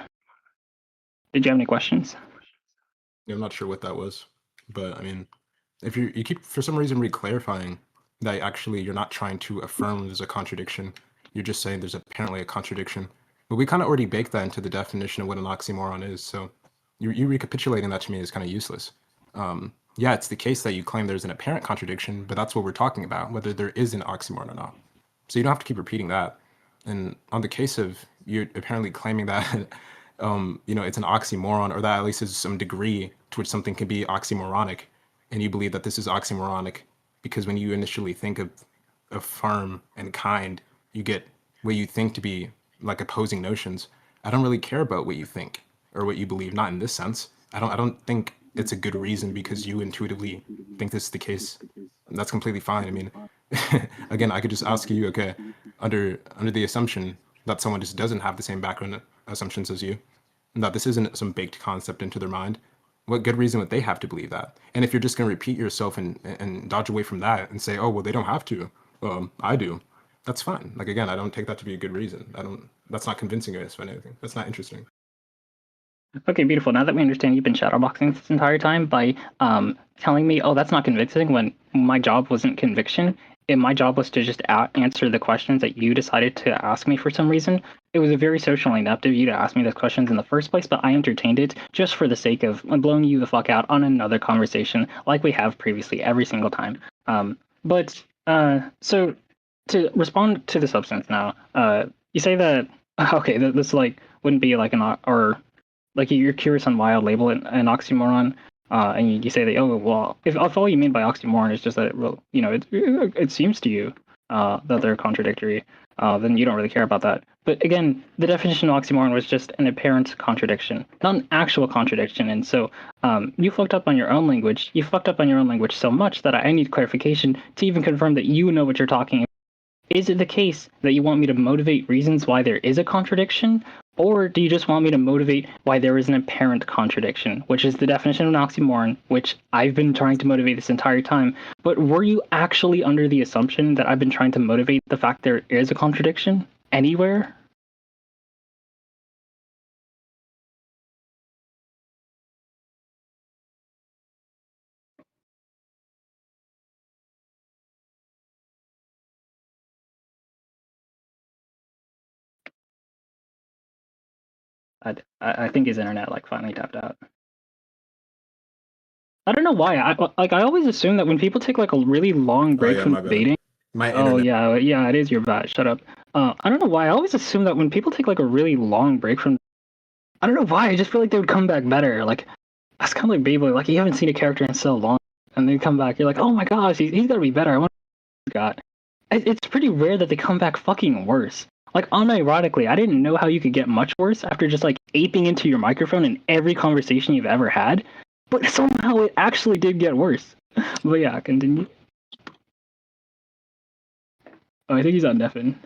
Did you have any questions? I'm not sure what that was, but I mean, if you keep for some reason re-clarifying that actually you're not trying to affirm there's a contradiction, you're just saying there's apparently a contradiction. But we kind of already baked that into the definition of what an oxymoron is, so you recapitulating that to me is kind of useless. Yeah, it's the case that you claim there's an apparent contradiction, but that's what we're talking about, whether there is an oxymoron or not. So you don't have to keep repeating that. And on the case of you're apparently claiming that it's an oxymoron, or that at least is some degree to which something can be oxymoronic, and you believe that this is oxymoronic because when you initially think of firm and kind, you get what you think to be like opposing notions. I don't really care about what you think or what you believe, not in this sense. I don't think it's a good reason because you intuitively think this is the case. That's completely fine. I mean, again, I could just ask you, okay, under the assumption that someone just doesn't have the same background assumptions as you, and that this isn't some baked concept into their mind, what good reason would they have to believe that? And if you're just going to repeat yourself and dodge away from that and say, oh, well, they don't have to, I do, that's fine. Like, again, I don't take that to be a good reason. That's not convincing us of anything. That's not interesting. Okay, beautiful. Now that we understand you've been shadowboxing this entire time by telling me, oh, that's not convincing, when my job wasn't conviction, and my job was to just answer the questions that you decided to ask me for some reason. It was a very socially inept of you to ask me those questions in the first place, but I entertained it just for the sake of blowing you the fuck out on another conversation like we have previously every single time. So to respond to the substance now, you say that, okay, this like wouldn't be like or like you're curious on why I'll label it an oxymoron, and you say that, oh well, if all you mean by oxymoron is just that it seems to you that they're contradictory, then you don't really care about that. But again, the definition of oxymoron was just an apparent contradiction, not an actual contradiction. And so you fucked up on your own language. You fucked up on your own language so much that I need clarification to even confirm that you know what you're talking about. Is it the case that you want me to motivate reasons why there is a contradiction? Or do you just want me to motivate why there is an apparent contradiction, which is the definition of an oxymoron, which I've been trying to motivate this entire time? But were you actually under the assumption that I've been trying to motivate the fact there is a contradiction anywhere? I think his internet like finally tapped out. I don't know why. I always assume that when people take like a really long break from debating. Oh yeah, it is your bad. Shut up. I don't know why. I always assume that when people take like a really long break from, I don't know why. I just feel like they would come back better. Like that's kind of like Beyblade. Like you haven't seen a character in so long, and they come back. You're like, oh my gosh, he's got to be better. I want what he's got. It's pretty rare that they come back fucking worse. Like, unironically, I didn't know how you could get much worse after just like aping into your microphone in every conversation you've ever had. But somehow it actually did get worse. But yeah, continue. Oh, I think he's on deafen.